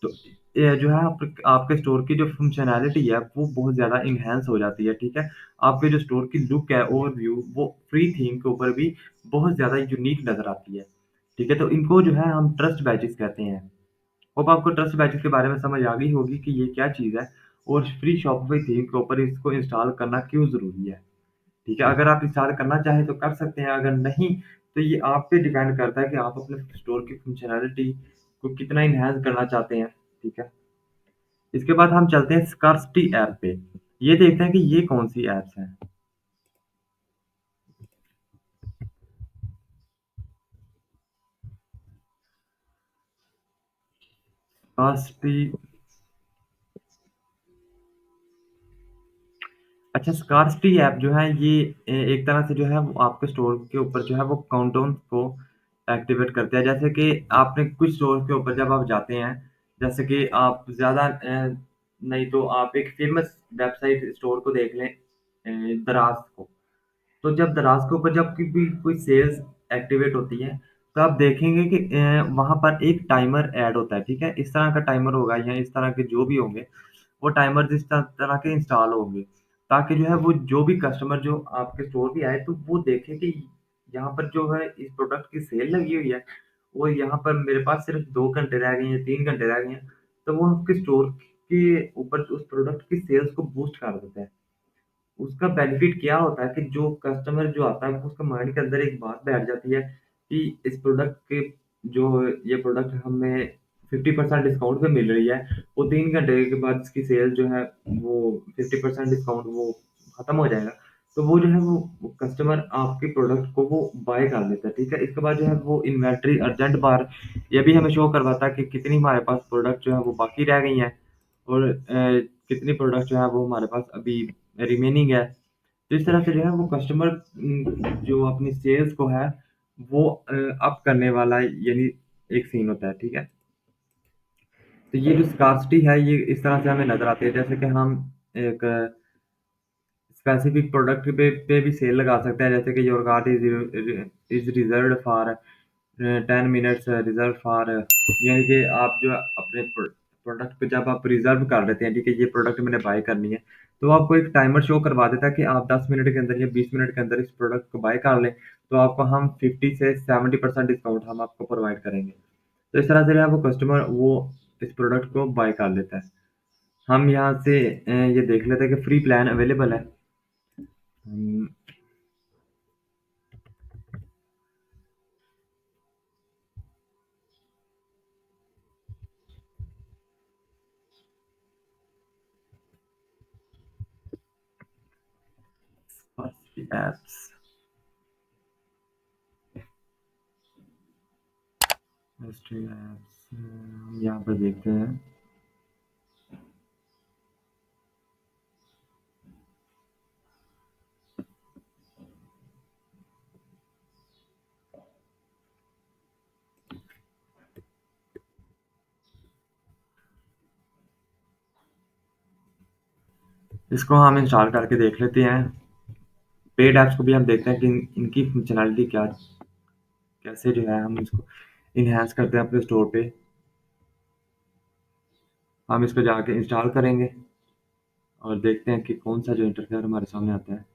तो ये जो है आपके स्टोर की जो फंक्शनैलिटी है वो बहुत ज़्यादा एनहांस हो जाती है, ठीक है? आपके जो स्टोर की लुक है ओवरव्यू वो फ्री थीम के ऊपर भी बहुत ज़्यादा यूनिक नज़र आती है, ठीक है? तो इनको जो है हम ट्रस्ट बैजेस कहते हैं। होप आपको ट्रस्ट बैजेस के बारे में समझ आ गई होगी कि ये क्या चीज़ है और फ्री शॉपिफ़ाई थीम के ऊपर इसको इंस्टॉल करना क्यों ज़रूरी है। ठीक है, अगर आप इंस्टॉल करना चाहें तो कर सकते हैं, अगर नहीं तो ये आप पे डिपेंड करता है कि आप अपने स्टोर की फंक्शनैलिटी को कितना एनहांस करना चाहते हैं, ठीक है? इसके बाद हम चलते हैं स्कार्सिटी ऐप पे। ये देखते हैं कि ये कौन-सी ऐप्स हैं। स्कार्सिटी अच्छा स्कार्सिटी ऐप जो है ये एक तरह से जो है वो आपके स्टोर के ऊपर जो है वो काउंटडाउन को एक्टिवेट करते हैं। जैसे कि आपने कुछ स्टोर के ऊपर जब आप जाते हैं, जैसे कि आप ज़्यादा नहीं तो आप एक फ़ेमस वेबसाइट स्टोर को देख लें दराज़ को। तो जब दराज़ के ऊपर जब भी कोई सेल्स एक्टिवेट होती है, तो आप देखेंगे कि वहाँ पर एक टाइमर ऐड होता है, ठीक है? इस तरह का टाइमर होगा या इस तरह के जो भी होंगे, वो टाइमर्स इस तरह के इंस्टॉल होंगे, ताकि जो है वो जो भी कस्टमर जो आपके स्टोर पे आए, तो वो देखे कि यहाँ पर जो है इस प्रोडक्ट की सेल लगी हुई है और यहाँ पर मेरे पास सिर्फ़ 2 घंटे रह गए हैं, 3 घंटे रह गए हैं, तो वो आपके स्टोर के ऊपर उस प्रोडक्ट की सेल्स को बूस्ट कर देता है। उसका बेनिफिट क्या होता है कि जो कस्टमर जो आता है, वो उसके माइंड के अंदर एक बात बैठ जाती है कि इस प्रोडक्ट के जो ये प्रोडक्ट हमें 50% डिस्काउंट पे मिल रही है, वो 3 घंटे के बाद इसकी सेल जो है वो 50% डिस्काउंट वो खत्म हो जाएगा। तो वो जो है वो कस्टमर आपके प्रोडक्ट को वो बाय कर लेता है, ठीक है? इसके बाद जो है वो इन्वेंटरी अर्जेंट बार ये भी हमें शो करवाता है कि कितनी हमारे पास प्रोडक्ट जो है वो बाकी रह गई हैं और कितनी प्रोडक्ट जो है वो हमारे पास अभी रिमेनिंग है। तो इस तरह से जो है वो कस्टमर जो अपनी सेल्स को है वो अप करने वाला यानी एक सीन होता है, ठीक है? तो ये जो स्कार्सिटी है ये इस तरह से हमें नज़र आती है जैसे कि हम एक स्पेसिफिक प्रोडक्ट पे भी सेल लगा सकते हैं जैसे कि your cart is reserved for 10 minutes reserve for यानी कि आप जो अपने प्रोडक्ट पे जब आप रिज़र्व कर देते हैं, ठीक है, ये प्रोडक्ट मैंने बाय करनी है, तो आपको एक टाइमर शो करवा देता है कि आप 10 मिनट के अंदर या 20 मिनट के अंदर इस प्रोडक्ट को बाय कर लें, तो आपको हम 50 से 70% डिस्काउंट हम आपको प्रोवाइड करेंगे। तो इस तरह से जो है वो कस्टमर वो इस प्रोडक्ट को बाय कर लेता है। हम यहाँ से ये देख लेते हैं कि फ्री प्लान अवेलेबल है। हम एप्स एप्स यहाँ पर देखते हैं। इसको हम इंस्टॉल करके देख लेते हैं। पेड ऐप्स को भी हम देखते हैं कि इनकी फंक्शनैलिटी क्या कैसे जो है हम इसको इन्हांस करते हैं अपने स्टोर पे। हम इसको जाके इंस्टॉल करेंगे और देखते हैं कि कौन-सा जो इंटरफेयर हमारे सामने आता है।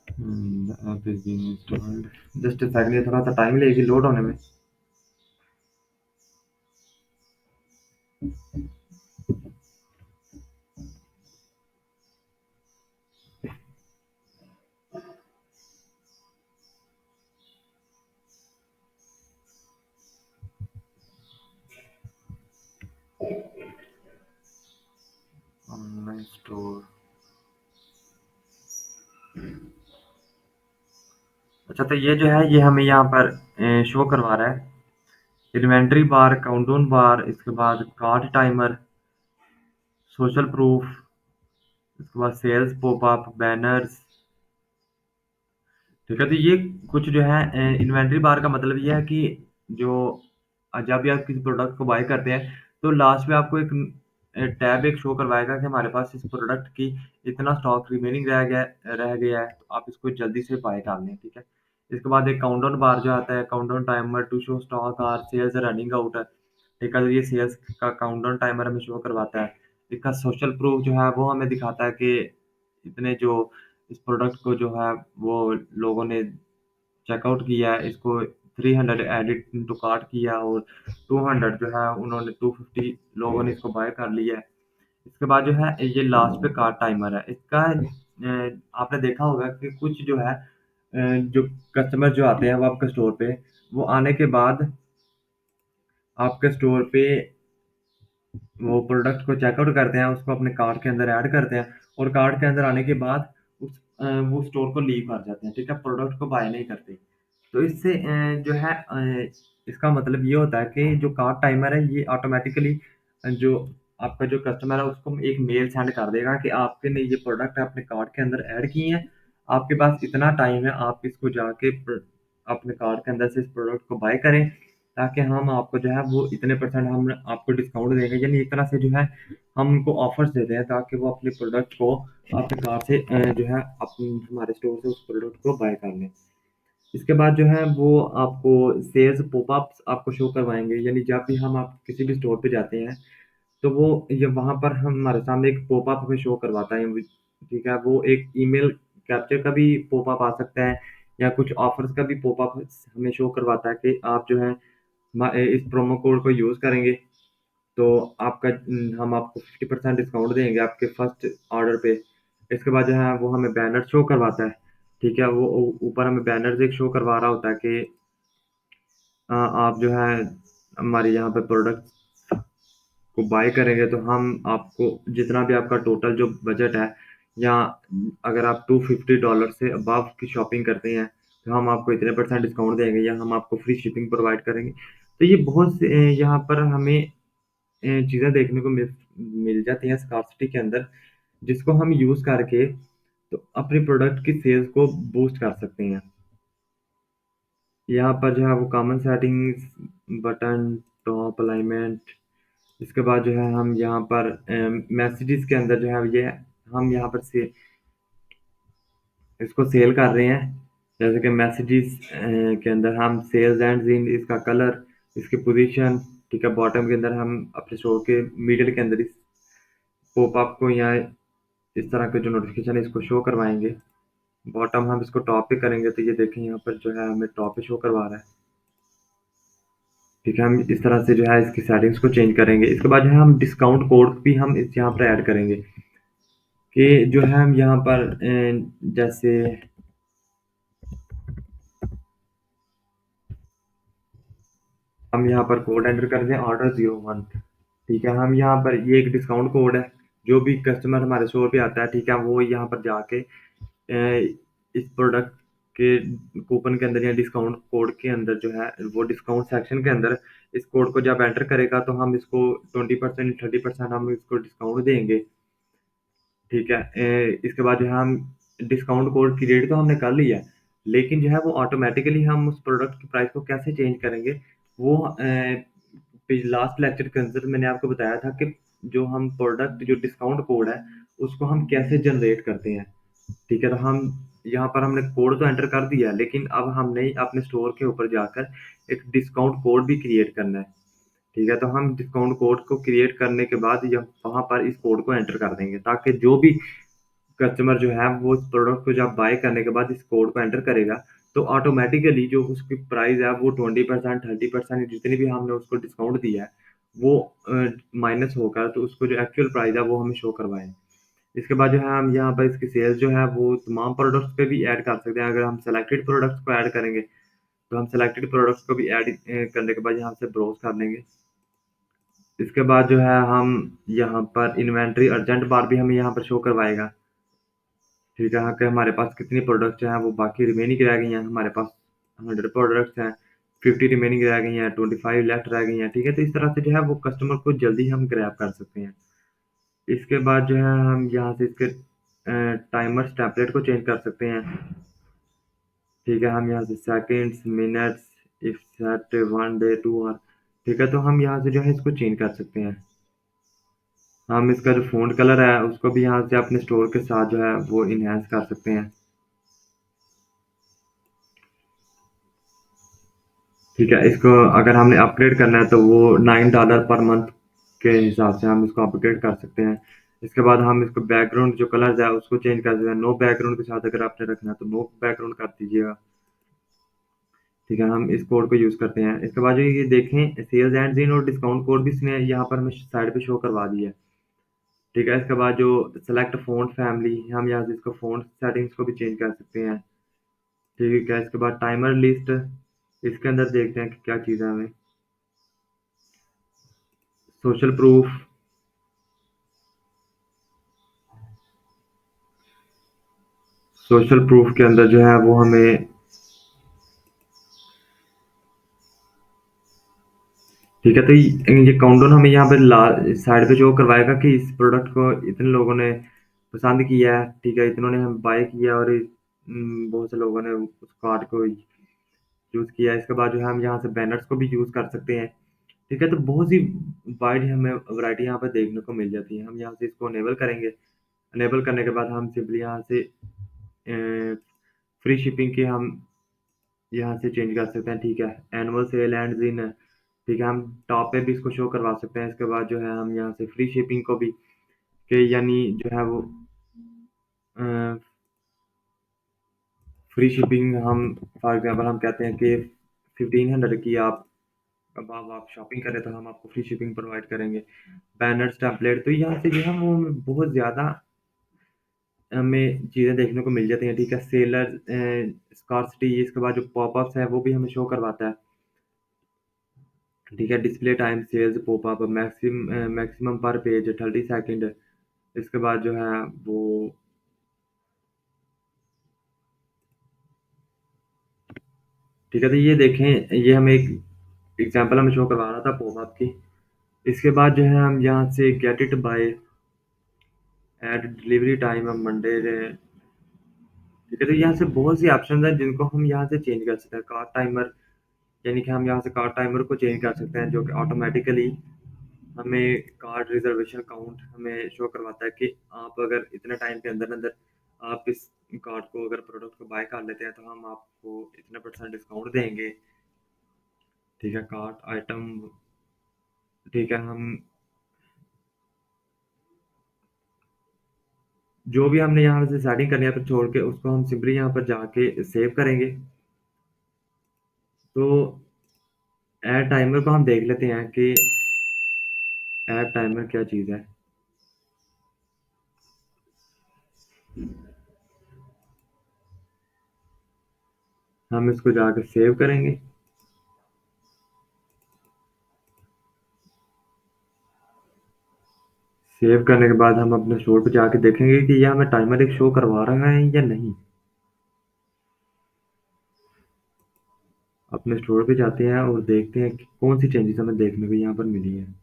The app is being installed. Just a second, ये थोड़ा-सा टाइम लेगी लोड होने में। Online store. अच्छा, तो ये जो है ये हमें यहाँ पर शो करवा रहा है। इन्वेंटरी बार, काउंटडाउन बार, इसके बाद कार्ट टाइमर, सोशल प्रूफ, इसके बाद सेल्स पॉपअप, बैनर्स, ठीक है? तो ये कुछ जो है इन्वेंटरी बार का मतलब ये है कि जो जब भी आप किसी प्रोडक्ट को बाय करते हैं, तो लास्ट में आपको एक टैब एक शो करवाएगा कि हमारे पास इस प्रोडक्ट की इतना स्टॉक रिमेनिंग रह गया है, तो आप इसको जल्दी से बाय कर लें, ठीक है? इसके बाद एक काउंटडाउन बार जो आता है, countdown timer to show stock और सेल्स रनिंग आउट है, ठीक है? तो ये सेल्स का काउंटडाउन टाइमर हमें शो करवाता है। इसका सोशल प्रूफ जो है वो हमें दिखाता है कि इतने जो इस प्रोडक्ट को जो है वो लोगों ने चेकआउट किया है, इसको 300 एडिट टू कार्ट किया और 200 जो है उन्होंने 250 लोगों ने इसको बाय कर लिया है। इसके बाद जो है ये लास्ट पे कार्ट टाइमर है। इसका आपने देखा होगा कि कुछ जो है जो कस्टमर जो आते हैं वो आपके स्टोर पे, वो आने के बाद आपके स्टोर पे वो प्रोडक्ट को चेकआउट करते हैं, उसको अपने कार्ट के अंदर ऐड करते हैं और कार्ट के अंदर आने के बाद वो स्टोर को लीव कर जाते हैं, ठीक है? प्रोडक्ट को बाय नहीं करते। तो इससे जो है इसका मतलब ये होता है कि जो कार्ट टाइमर है ये ऑटोमैटिकली जो आपका जो कस्टमर है उसको एक मेल सेंड कर देगा कि आपने ये प्रोडक्ट अपने कार्ट के अंदर ऐड किए हैं, आपके पास इतना टाइम है, आप इसको जाके अपने कार्ट के अंदर से इस प्रोडक्ट को बाय करें, ताकि हम आपको जो है वो इतने परसेंट हम आपको डिस्काउंट देंगे। यानी एक तरह से जो है हम उनको ऑफर्स देते हैं ताकि वो अपने प्रोडक्ट को आपके कार्ट से जो है हमारे स्टोर से उस प्रोडक्ट को बाय कर लें। इसके बाद जो है वो आपको सेल्स पॉपअप्स आपको शो करवाएँगे, यानी जब भी हम आप किसी भी स्टोर पे जाते हैं, तो वो ये वहाँ पर हमारे सामने एक पॉपअप हमें शो करवाता है, ठीक है? वो एक ईमेल कैप्चर का भी पॉपअप आ सकता है या कुछ ऑफर्स का भी पॉपअप हमें शो करवाता है कि आप जो है इस प्रोमो कोड को यूज़ करेंगे, तो हम आपको 50% डिस्काउंट देंगे आपके फर्स्ट ऑर्डर पे। इसके बाद जो है वो हमें बैनर शो करवाता है, ठीक है? वो ऊपर हमें बैनर्स एक शो करवा रहा होता है कि आप जो है हमारे यहाँ पे प्रोडक्ट को बाय करेंगे तो हम आपको जितना भी आपका टोटल जो बजट है या अगर आप $250 से अबव की शॉपिंग करते हैं, तो हम आपको इतने परसेंट डिस्काउंट देंगे या हम आपको फ्री शिपिंग प्रोवाइड करेंगे। तो ये बहुत से यहाँ पर हमें चीज़ें देखने को मिल जाती हैं स्कार्सिटी के अंदर, जिसको हम यूज़ करके तो अपने प्रोडक्ट की सेल्स को बूस्ट कर सकते हैं। यहाँ पर जो है वो common settings, button, top alignment, इसके बाद जो है हम यहाँ पर मैसेजेस के अंदर जो है ये हम यहाँ पर से इसको सेल कर रहे हैं। जैसे कि मैसेजेस के अंदर हम सेल्स एंड इन इसका कलर, इसकी पोजीशन, ठीक है। बॉटम के अंदर हम अपने शो के मिडिल के अंदर इस पॉपअप को या इस तरह के जो नोटिफिकेशन है इसको शो करवाएंगे। बॉटम हम इसको टॉप पे करेंगे तो ये देखें यहाँ पर जो है हमें टॉप पे शो करवा रहा है। ठीक है, हम इस तरह से जो है इसकी सेटिंग्स को चेंज करेंगे। इसके बाद जो है हम डिस्काउंट कोड भी हम इस यहाँ पर ऐड करेंगे कि जो है हम यहाँ पर जैसे हम यहाँ पर कोड एंटर कर दें, ऑर्डर 01। ठीक है, हम यहाँ पर ये एक डिस्काउंट कोड है। जो भी कस्टमर हमारे स्टोर पे आता है, ठीक है, वो यहाँ पर जाके इस प्रोडक्ट के कूपन के अंदर या डिस्काउंट कोड के अंदर जो है वो डिस्काउंट सेक्शन के अंदर इस कोड को जब एंटर करेगा तो हम इसको 20% 30% हम इसको डिस्काउंट देंगे। ठीक है, इसके बाद जो है हम डिस्काउंट कोड क्रिएट तो हमने कर लिया है, लेकिन जो है वो ऑटोमेटिकली हम उस प्रोडक्ट की प्राइस को कैसे चेंज करेंगे वो लास्ट लेक्चर के अंदर मैंने आपको बताया था कि जो हम प्रोडक्ट जो डिस्काउंट कोड है उसको हम कैसे जनरेट करते हैं। ठीक है, तो हम यहाँ पर हमने कोड तो एंटर कर दिया, लेकिन अब हमने अपने स्टोर के ऊपर जाकर एक डिस्काउंट कोड भी क्रिएट करना है। ठीक है, तो हम डिस्काउंट कोड को क्रिएट करने के बाद यह वहाँ पर इस कोड को एंटर कर देंगे, ताकि जो भी कस्टमर जो है वो उस प्रोडक्ट को जब बाय करने के बाद इस कोड को एंटर करेगा तो ऑटोमेटिकली जो उसकी प्राइस है वो 20% 30% जितनी भी हमने उसको डिस्काउंट दिया है वो माइनस होकर तो उसको जो एक्चुअल प्राइस है वो हमें शो करवाए। इसके बाद जो है हम यहाँ पर इसकी सेल्स जो है वो तमाम प्रोडक्ट्स पे भी ऐड कर सकते हैं। अगर हम सेलेक्टेड प्रोडक्ट्स को ऐड करेंगे तो हम सेलेक्टेड प्रोडक्ट्स को भी ऐड करने के बाद यहाँ से ब्राउज कर लेंगे। इसके बाद जो है हम यहाँ पर इन्वेंट्री अर्जेंट बार भी हमें यहाँ पर शो करवाएगा। ठीक है, हाँ, कि हमारे पास कितनी प्रोडक्ट्स हैं वो बाकी रिमेनिंग रह गई हैं। हमारे पास 100 प्रोडक्ट्स हैं, 50 रिमेनिंग रह गई हैं, 25 लेफ्ट रह गई हैं। ठीक है, तो इस तरह से जो है वो कस्टमर को जल्दी हम ग्रैब कर सकते हैं। इसके बाद जो है हम यहाँ से इसके टाइमर्स टेम्पलेट को चेंज कर सकते हैं। ठीक है, हम यहाँ से seconds, minutes, if set 1 day 2 hour, ठीक है, तो हम यहाँ से जो है इसको चेंज कर सकते हैं। हम इसका जो फ़ॉन्ट कलर है उसको भी यहाँ से अपने स्टोर के साथ जो है वो इन्हांस कर सकते हैं। ठीक है, इसको अगर हमने अपग्रेड करना है तो वो $9 पर मंथ के हिसाब से हम इसको अपग्रेड कर सकते हैं। इसके बाद हम इसको बैकग्राउंड जो कलर्स है उसको चेंज कर सकते हैं। नो बैकग्राउंड के साथ अगर आपने रखना है तो नो बैकग्राउंड कर दीजिएगा। ठीक है, हम इस कोड को यूज़ करते हैं। इसके बाद जो ये देखें सेल्स एंड इन और डिस्काउंट कोड भी इसने यहाँ पर हमें साइड पे शो करवा दिया है। ठीक है, इसके बाद जो सेलेक्ट फ़ॉन्ट फैमिली, हम यहाँ से इसको फ़ॉन्ट सेटिंग्स को भी चेंज कर सकते हैं। ठीक है, इसके बाद टाइमर लिस्ट, इसके अंदर देखते हैं कि क्या चीज़ है हमें। सोशल प्रूफ, सोशल प्रूफ के अंदर जो है वो हमें, ठीक है, तो ये काउंटडाउन हमें यहाँ पे साइड पे शो करवाएगा कि इस प्रोडक्ट को इतने लोगों ने पसंद किया है। ठीक है, इतनों ने हम बाय किया और बहुत से लोगों ने उस कार्ड को यूज़ किया है। इसके बाद जो है हम यहाँ से बैनर्स को भी यूज़ कर सकते हैं। ठीक है, तो बहुत सी वाइड हमें वैरायटी यहाँ पे देखने को मिल जाती है। हम यहाँ से इसको अनेबल करेंगे। अनेबल करने के बाद हम सिंपली यहाँ से फ्री शिपिंग के हम यहाँ से चेंज कर सकते हैं। ठीक है, एनुअल सेल एंड इन, ठीक है, हम टॉप पे भी इसको शो करवा सकते हैं। इसके बाद जो है हम यहाँ से फ्री शिपिंग को भी कि यानी जो है वो फ्री शिपिंग हम फॉर एग्जांपल हम कहते हैं कि 1500 की आप अब आप शॉपिंग करें तो हम आपको फ्री शिपिंग प्रोवाइड करेंगे। बैनर्स टेम्पलेट, तो यहाँ से जो है वो हमें बहुत ज़्यादा हमें चीज़ें देखने को मिल जाती हैं। ठीक है, सेलर स्कार्सिटी, इसके बाद जो पॉपअप्स है वो भी हमें शो करवाता है। ठीक है, display time sales popup maximum per page 30 second. इसके बाद जो है वो, ठीक है, तो ये देखें ये हमें एक एग्जांपल हमें शो करवा रहा था पॉपअप की। इसके बाद जो है हम यहाँ से get it by add delivery time हम मंडे, ठीक है। तो यहाँ से बहुत सी ऑप्शन है जिनको हम यहाँ से चेंज कर सकते हैं। कार्ड टाइमर, यानी कि हम यहाँ से कार्ड टाइमर को चेंज कर सकते हैं, जो कि ऑटोमेटिकली हमें कार्ड रिजर्वेशन काउंट हमें शो करवाता है कि आप अगर इतने टाइम के अंदर अंदर आप इस कार्ड को, अगर प्रोडक्ट को बाय कर लेते हैं, तो हम आपको इतने परसेंट डिस्काउंट देंगे, ठीक है। कार्ड आइटम, ठीक है। हम जो भी हमने यहाँ से सेटिंग करनी है तो छोड़ के उसको हम सिंपली यहाँ पर जाके सेव करेंगे। तो ऐड टाइमर को हम देख लेते हैं कि ऐड टाइमर क्या चीज़ है। हम इसको जाके सेव करेंगे। सेव करने के बाद हम अपने स्टोर पे जाके देखेंगे कि यह हमें टाइमर एक शो करवा रहा है या नहीं। अपने स्टोर पे जाते हैं और देखते हैं कि कौन सी चेंजेस हमें देखने को यहाँ पर मिली है।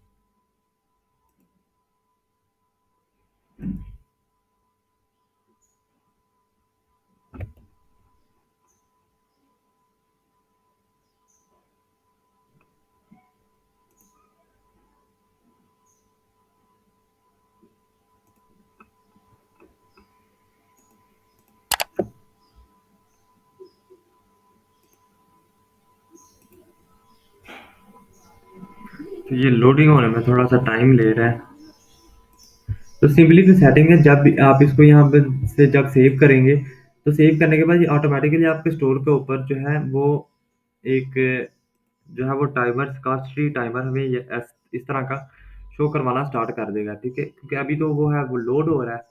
तो ये लोडिंग होने में थोड़ा सा टाइम ले रहा है। तो सिंपली सी सेटिंग है, जब भी आप इसको यहाँ पे से जब सेव करेंगे, तो सेव करने के बाद ये ऑटोमेटिकली आपके स्टोर के ऊपर जो है वो एक जो है वो टाइमर, स्कॉच टाइमर हमें इस तरह का शो करवाना स्टार्ट कर देगा, ठीक है। क्योंकि अभी तो वो है वो लोड हो रहा है,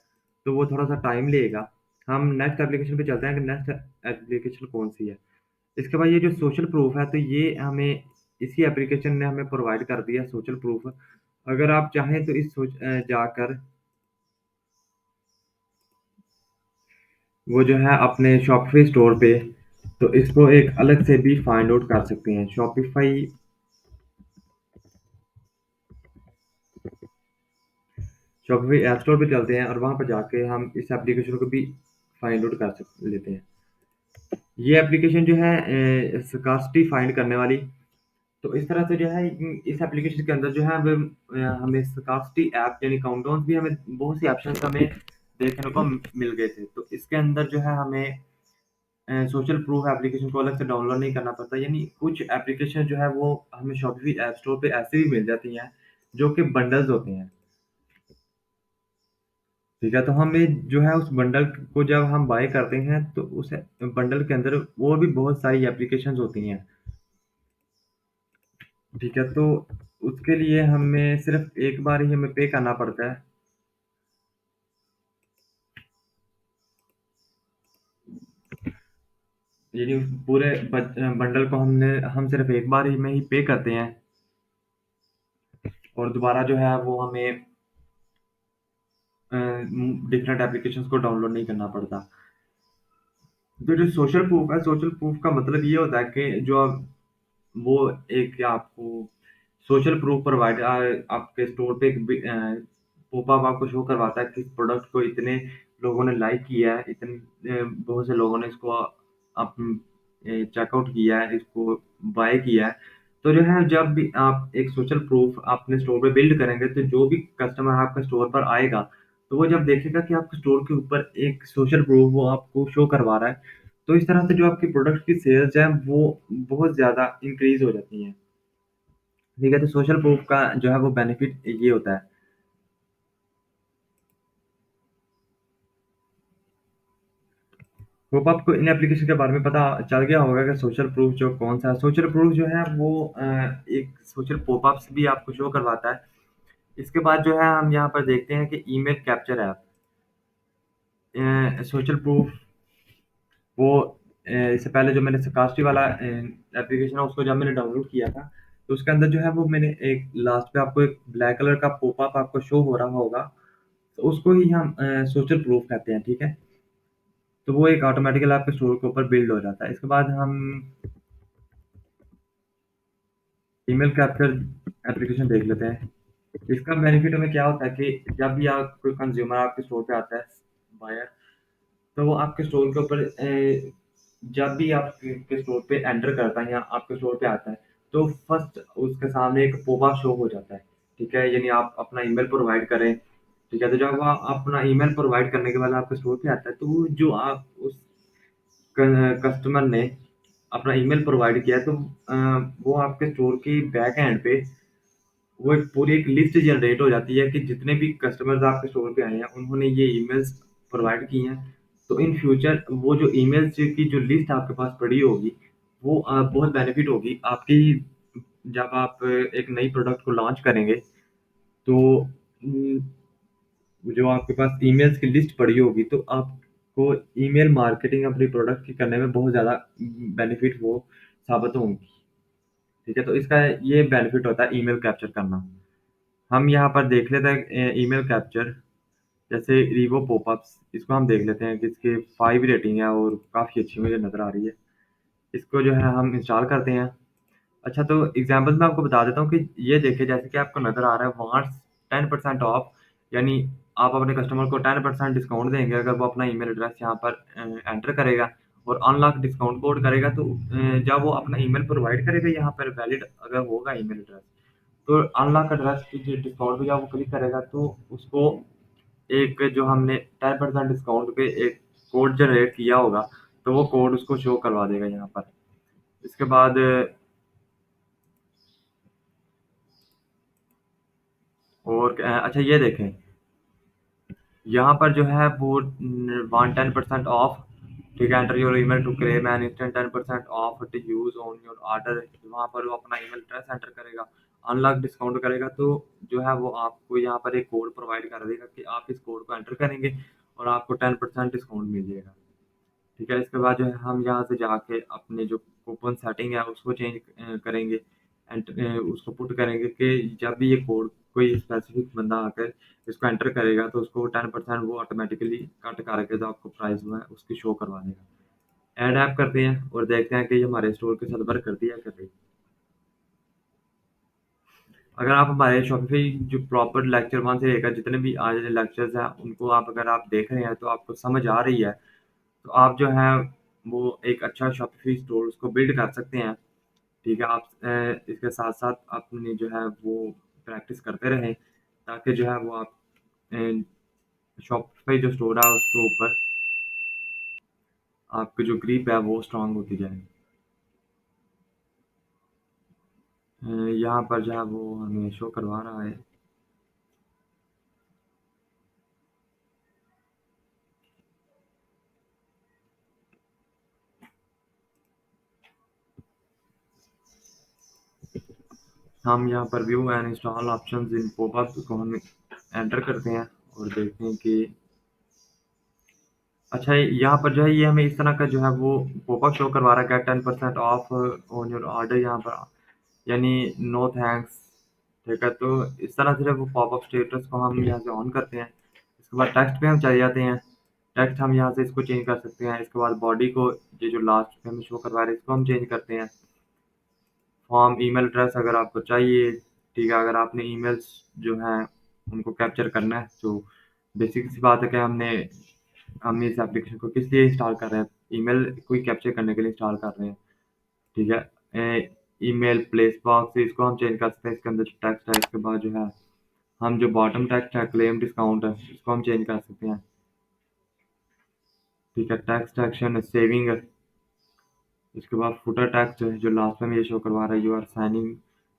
तो वो थोड़ा सा टाइम लेगा। हम नेक्स्ट एप्लीकेशन पे चलते हैं कि नेक्स्ट एप्लीकेशन कौन सी है। इसके बाद ये जो सोशल प्रूफ है, तो ये हमें इसी एप्लीकेशन ने हमें प्रोवाइड कर दिया सोशल प्रूफ। अगर आप चाहें तो जाकर वो जो है अपने शॉपिफाई स्टोर पे, तो इसको एक अलग से भी फाइंड आउट कर सकते हैं। शॉपिफाई ऐप स्टोर पे चलते हैं और वहां पर जाके हम इस एप्लीकेशन को भी फाइंड आउट कर सक लेते हैं। ये एप्लीकेशन जो है स्कार्सिटी फाइंड करने वाली, तो इस तरह से जो है इस एप्लीकेशन के अंदर जो है हमें स्कार्सिटी ऐप यानी काउंटडाउन भी हमें बहुत सी ऑप्शन हमें देखने को मिल गए थे। तो इसके अंदर जो है हमें सोशल प्रूफ एप्लीकेशन को अलग से डाउनलोड नहीं करना पड़ता। यानी कुछ एप्लीकेशन जो है वो हमें शॉपिफाई ऐप स्टोर पे ऐसे भी मिल जाती हैं, जो कि बंडल्स होते हैं, ठीक है। तो हमें जो है उस बंडल को जब हम बाय करते हैं, तो उस बंडल के अंदर और भी बहुत सारी एप्लीकेशंस होती हैं, ठीक है। तो उसके लिए हमें सिर्फ एक बार ही हमें पे करना पड़ता है। यानी उस पूरे बंडल को हम सिर्फ एक बार ही में ही पे करते हैं, और दोबारा जो है वो हमें डिफरेंट एप्लीकेशंस को डाउनलोड नहीं करना पड़ता। तो जो सोशल प्रूफ है, सोशल प्रूफ का मतलब ये होता है कि जो वो एक आपको सोशल प्रूफ प्रोवाइड आपके स्टोर पे एक पॉपअप आपको शो करवाता है कि इस प्रोडक्ट को इतने लोगों ने लाइक किया है, इतने बहुत से लोगों ने इसको आप चेकआउट किया है, इसको बाय किया है। तो जो है जब भी आप एक सोशल प्रूफ अपने स्टोर पे बिल्ड करेंगे, तो जो भी कस्टमर आपके स्टोर पर आएगा, तो वो जब देखेगा कि आपके स्टोर के ऊपर एक सोशल प्रूफ वो आपको शो करवा रहा है, तो इस तरह से जो आपकी प्रोडक्ट की सेल्स है वो बहुत ज़्यादा इंक्रीज़ हो जाती हैं, ठीक है। तो सोशल प्रूफ का जो है वो बेनिफिट ये होता है। होप आपको इन एप्लीकेशन के बारे में पता चल गया होगा कि सोशल प्रूफ जो कौन सा है। सोशल प्रूफ जो है वो एक सोशल पॉपअप्स भी आपको शो करवाता है। इसके बाद जो है हम यहाँ पर देखते हैं कि email capture app, social proof वो इससे पहले जो मैंने सकास्टी वाला एप्लीकेशन है उसको जब मैंने डाउनलोड किया था, तो उसके अंदर जो है वो मैंने एक लास्ट पे आपको एक ब्लैक कलर का पॉपअप आपको शो हो रहा होगा, तो उसको ही हम सोशल प्रूफ कहते हैं, ठीक है। तो वो एक ऑटोमेटिकली आपके स्टोर के ऊपर बिल्ड हो जाता है। इसके बाद हम ईमेल कैप्चर एप्लीकेशन देख लेते हैं। इसका बेनिफिट हमें क्या होता है कि जब भी आप कोई कंज्यूमर आपके स्टोर पे आता है, बायर, तो वो आपके स्टोर के ऊपर जब भी आपके स्टोर पे एंटर करता है या आपके स्टोर पे आता है, तो फर्स्ट उसके सामने एक पॉपअप शो हो जाता है, ठीक है? यानी आप अपना ईमेल प्रोवाइड करें, ठीक है? तो जब आप अपना ईमेल प्रोवाइड करने के बाद आपके स्टोर पे आता है, तो वो जो आप उस कस्टमर ने अपना ईमेल प्रोवाइड किया है, तो वो आपके स्टोर की बैक एंड पे वो एक पूरी एक लिस्ट जनरेट हो जाती है कि जितने भी कस्टमर्स आपके स्टोर पे आए हैं, उन्होंने ये ईमेल्स प्रोवाइड की हैं। तो इन फ्यूचर वो जो ईमेल्स की जो लिस्ट आपके पास पड़ी होगी, वो बहुत बेनिफिट होगी आपकी जब आप एक नई प्रोडक्ट को लॉन्च करेंगे, तो जो आपके पास ईमेल्स की लिस्ट पड़ी होगी, तो आपको ईमेल मार्केटिंग अपनी प्रोडक्ट की करने में बहुत ज़्यादा बेनिफिट वो साबित होंगी, ठीक है? तो इसका ये बेनिफिट होता है ईमेल कैप्चर करना। हम यहाँ पर देख लेते हैं ईमेल कैप्चर, जैसे रिवो पॉपअप्स, इसको हम देख लेते हैं कि इसकी 5 रेटिंग है और काफ़ी अच्छी मुझे नज़र आ रही है। इसको जो है हम इंस्टॉल करते हैं। अच्छा, तो एग्ज़ाम्पल मैं आपको बता देता हूँ कि ये देखिए, जैसे कि आपको नज़र आ रहा है वांट्स 10% ऑफ, यानी आप अपने कस्टमर को 10% डिस्काउंट देंगे अगर वो अपना ईमेल एड्रेस यहाँ पर एंटर करेगा और अनलॉक डिस्काउंट कोड करेगा, तो जब वो अपना ईमेल प्रोवाइड करेगा यहाँ पर वैलिड अगर होगा ईमेल एड्रेस, तो अनलॉक एड्रेस पे जो डिस्काउंट पे जब वो क्लिक करेगा, तो उसको एक जो हमने 10% डिस्काउंट पे एक कोड जनरेट किया होगा, तो वो कोड उसको शो करवा देगा यहाँ पर। इसके बाद और अच्छा ये देखें, यहाँ पर जो है वो वांट 10% ऑफ, ठीक है? Enter your email to claim an instant 10% off to use on your order. वहाँ पर वो अपना ईमेल एड्रेस एंटर करेगा, अनलॉक डिस्काउंट करेगा, तो जो है वो आपको यहाँ पर एक कोड प्रोवाइड कर देगा कि आप इस कोड को एंटर करेंगे और आपको 10% डिस्काउंट मिल जाएगा। ठीक है? इसके बाद जो है हम यहाँ से जाके अपने जो कूपन सेटिंग है उसको चेंज करेंगे, उसको पुट करेंगे कि जब भी ये कोड कोई स्पेसिफिक बंदा आकर इसको एंटर करेगा, तो उसको 10% वो ऑटोमेटिकली कट करके जो आपको प्राइस हुआ है उसकी शो करवा देगा। ऐड ऐप करते हैं और देखते हैं कि ये हमारे स्टोर के साथ वर्क करती है या कर रही है। अगर आप हमारे शॉपिफ़ाई जो प्रॉपर लेक्चर 1 से लेकर जितने भी आज लेक्चर्स हैं, उनको आप अगर आप देख रहे हैं तो आपको समझ आ रही है, तो आप जो है वो एक अच्छा शॉपिफ़ाई स्टोर उसको बिल्ड कर सकते हैं। ठीक है? आप इसके साथ-साथ अपनी जो है वो प्रैक्टिस करते रहें, ताकि जो है वो आप शॉपिफ़ाई जो स्टोर है उसके ऊपर आपकी जो ग्रिप है वो स्ट्रॉन्ग होती जाए। यहाँ पर जो है वो हमें शो करवा रहा है। हम यहाँ पर view and install options in popup को हम एंटर करते हैं और देखते हैं कि अच्छा, यहाँ पर जो है ये हमें इस तरह का जो है वो पॉपअप शो करवा रहा है, get 10% off on your order यहाँ पर, यानी नो थैंक्स, ठीक है? तो इस तरह से जब वो पॉपअप स्टेटस को हम यहाँ से ऑन करते हैं, इसके बाद टेक्स्ट पे हम चले जाते हैं। टेक्स्ट हम यहाँ से इसको चेंज कर सकते हैं। इसके बाद बॉडी को ये जो लास्ट पे हमें शो करवा रहा है इसको हम चेंज करते हैं। फॉर्म ईमेल एड्रेस अगर आपको चाहिए, ठीक है? अगर आपने ईमेल्स जो हैं उनको कैप्चर करना है, तो बेसिक सी बात है कि हमने इस एप्लीकेशन को किस लिए इंस्टॉल कर रहे हैं, ईमेल को ही कैप्चर करने के लिए इंस्टॉल कर रहे हैं, ठीक है? ईमेल प्लेस बॉक्स इसको हम चेंज कर सकते हैं, इसके अंदर जो टेक्स्ट है इसके बाद जो है हम जो बॉटम टेक्स्ट है क्लेम डिस्काउंट है इसको हम चेंज कर सकते हैं, ठीक है? टेक्स्ट एक्शन सेविंग, इसके बाद फुटर टेक्स्ट है जो लास्ट में ये शो करवा रहा है, you are signing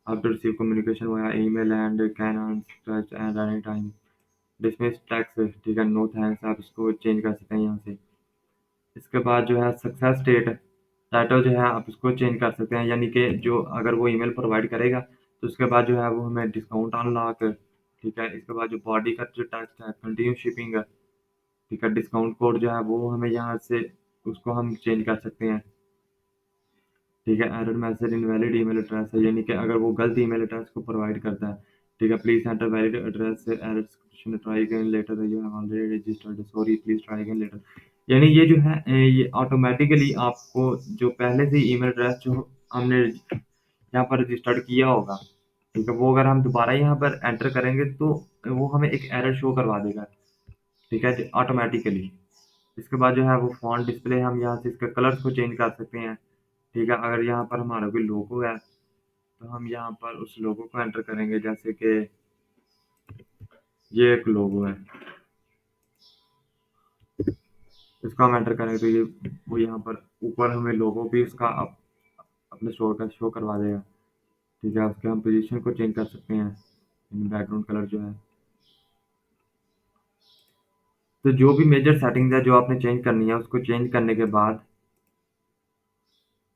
up to receive communication via email and can text and any time, dismiss text, ठीक है? नो थैंक्स, आप इसको चेंज कर सकते हैं यहाँ से। इसके बाद जो है सक्सेस स्टेट टाइटल जो है आप इसको चेंज कर सकते हैं, यानी कि जो अगर वो ईमेल प्रोवाइड करेगा, तो उसके बाद जो है वो हमें डिस्काउंट अनलॉक, ठीक है? इसके बाद जो बॉडी का जो टेक्स्ट है कंटिन्यू शिपिंग, ठीक है? डिस्काउंट कोड जो है वो हमें यहाँ से उसको हम चेंज कर सकते हैं, ठीक है? Error message invalid email address है, यानी कि अगर वो गलत ईमेल एड्रेस को प्रोवाइड करता है, ठीक है? Please enter valid address, error try again later, you have already registered, sorry please try again later. यानी ये जो है ये ऑटोमेटिकली आपको जो पहले से ईमेल एड्रेस जो हमने यहाँ पर रजिस्टर्ड किया होगा, ठीक है? वो अगर हम दोबारा यहाँ पर एंटर करेंगे तो वो हमें एक एरर शो करवा देगा, ठीक है? ऑटोमैटिकली। इसके बाद जो है वो फ़ॉन्ट डिस्प्ले हम यहाँ से इसके कलर्स को चेंज कर सकते हैं, ठीक है? अगर यहाँ पर हमारा कोई लोगो है, तो हम यहाँ पर उस लोगो को एंटर करेंगे, जैसे कि ये एक लोगो है, इसको हम एंटर करेंगे तो ये वो यहाँ पर ऊपर हमें लोगो भी उसका अपने स्टोर का शो करवा देगा, ठीक है? उसके हम पोजीशन को चेंज कर सकते हैं, बैकग्राउंड कलर जो है। तो जो भी मेजर सेटिंग्स है जो आपने चेंज करनी है, उसको चेंज करने के बाद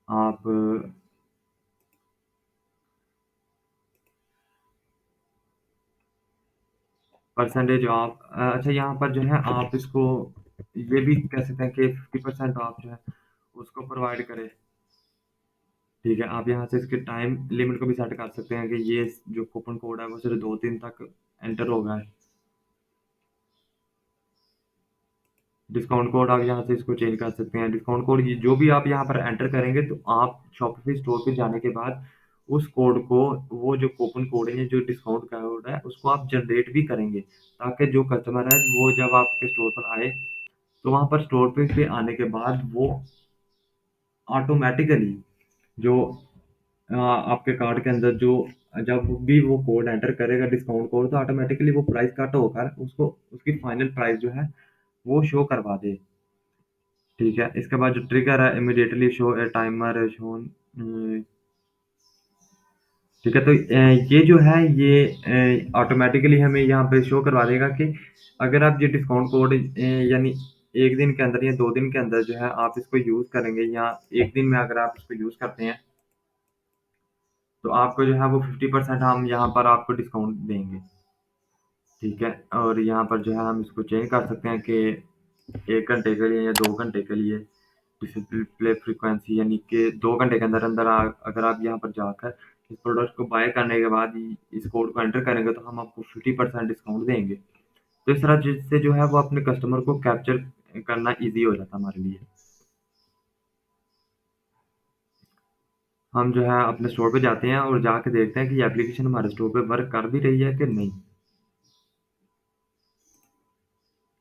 आप परसेंटेज ऑफ अच्छा यहाँ पर जो है आप इसको ये भी कह सकते हैं कि 50% ऑफ जो है उसको प्रोवाइड करें, ठीक है? आप यहाँ से इसके टाइम लिमिट को भी सेट कर सकते हैं कि ये जो कूपन कोड है वो सिर्फ 2 दिन तक एंटर होगा। डिस्काउंट कोड आप यहाँ से इसको चेंज कर सकते हैं। डिस्काउंट कोड जो भी आप यहाँ पर एंटर करेंगे तो आप शॉपिफाई स्टोर पे जाने के बाद उस कोड को, वो जो कूपन कोड है, जो डिस्काउंट कोड है, उसको आप जनरेट भी करेंगे, ताकि जो कस्टमर है वो जब आपके स्टोर पर आए तो वहाँ पर स्टोर पे आने के बाद वो ऑटोमेटिकली जो आपके कार्ड के अंदर जो जब भी वो कोड एंटर करेगा डिस्काउंट कोड, तो ऑटोमेटिकली वो प्राइस कट होकर उसको उसकी फाइनल प्राइस जो है वो शो करवा दे, ठीक है? इसके बाद जो ट्रिगर है इमीडिएटली शो ए टाइमर शोन, ठीक है? तो ये जो है ये ऑटोमेटिकली हमें यहाँ पे शो करवा देगा कि अगर आप ये डिस्काउंट कोड यानी 1 दिन के अंदर या 2 दिन के अंदर जो है आप इसको यूज़ करेंगे, या 1 दिन में अगर आप इसको यूज़ करते हैं, तो आपको जो है वो 50% हम यहाँ पर आपको डिस्काउंट देंगे, ठीक है? और यहाँ पर जो है हम इसको चेंज कर सकते हैं कि 1 घंटे के लिए या 2 घंटे के लिए डिस्प्ले फ्रीक्वेंसी, यानी कि 2 घंटे के अंदर-अंदर अगर आप यहाँ पर जाकर इस प्रोडक्ट को बाय करने के बाद ही इस कोड को एंटर करेंगे तो हम आपको 50% डिस्काउंट देंगे। तो इस तरह जिससे जो है वो अपने कस्टमर को कैप्चर करना ईज़ी हो जाता है हमारे लिए। हम जो है अपने स्टोर पे जाते हैं और जाके देखते हैं कि ये एप्लीकेशन हमारे स्टोर पे वर्क कर भी रही है कि नहीं।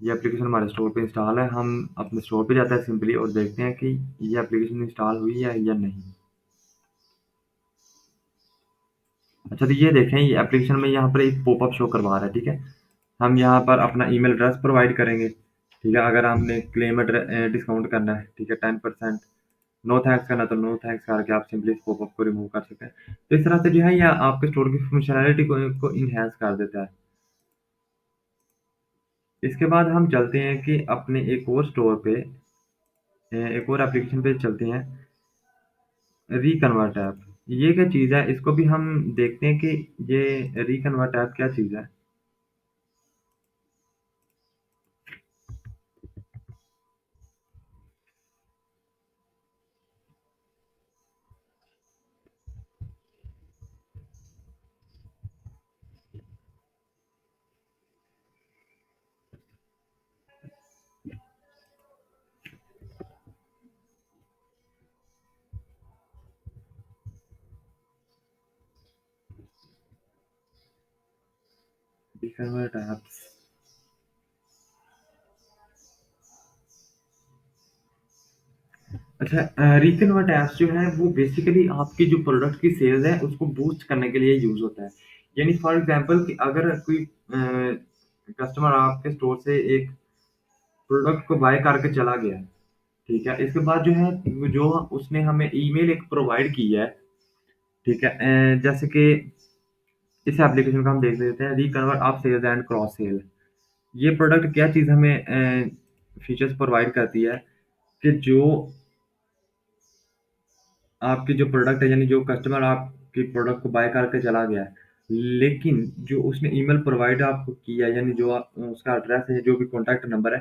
ये एप्लीकेशन हमारे स्टोर पे इंस्टॉल है, हम अपने स्टोर पे जाते हैं सिंपली और देखते हैं कि ये एप्लीकेशन इंस्टॉल हुई है या नहीं। अच्छा, तो ये देखें ये एप्लीकेशन में यहाँ पर एक पॉपअप शो करवा रहा है, ठीक है? हम यहाँ पर अपना ईमेल एड्रेस प्रोवाइड करेंगे, ठीक है? अगर हमने क्लेम डिस्काउंट करना है, ठीक है? 10% नो थैंक्स करना है तो नो थैंक्स करके आप सिंपली इस पॉपअप को रिमूव कर सकते हैं। तो इस तरह से जो है ये आपके स्टोर की फंक्शनैलिटी को एनहांस कर देता है। इसके बाद हम चलते हैं कि अपने एक और स्टोर पे एक और एप्लीकेशन पे चलते हैं, रिकन्वर्ट ऐप। ये क्या चीज़ है? इसको भी हम देखते हैं कि ये रिकन्वर्ट ऐप क्या चीज़ है? Reconvert apps. अच्छा, रिकन्वर्ट ऐप्स जो है वो बेसिकली आपकी जो प्रोडक्ट की सेल्स है उसको बूस्ट करने के लिए यूज़ होता है। यानी फॉर एग्ज़ाम्पल कि अगर कोई कस्टमर आपके स्टोर से एक प्रोडक्ट को बाय करके चला गया, ठीक है? इसके बाद जो है जो उसने हमें ईमेल एक प्रोवाइड की है, ठीक है? जैसे कि इस एप्लीकेशन को हम देख लेते हैं, reconvert of sales and cross sell. ये प्रोडक्ट क्या चीज़ हमें फीचर्स प्रोवाइड करती है कि जो आपकी जो प्रोडक्ट है, यानी जो कस्टमर आपकी प्रोडक्ट को बाय करके चला गया है, लेकिन जो उसने ईमेल प्रोवाइड आपको किया है, यानी जो उसका एड्रेस है, जो भी कॉन्टैक्ट नंबर है,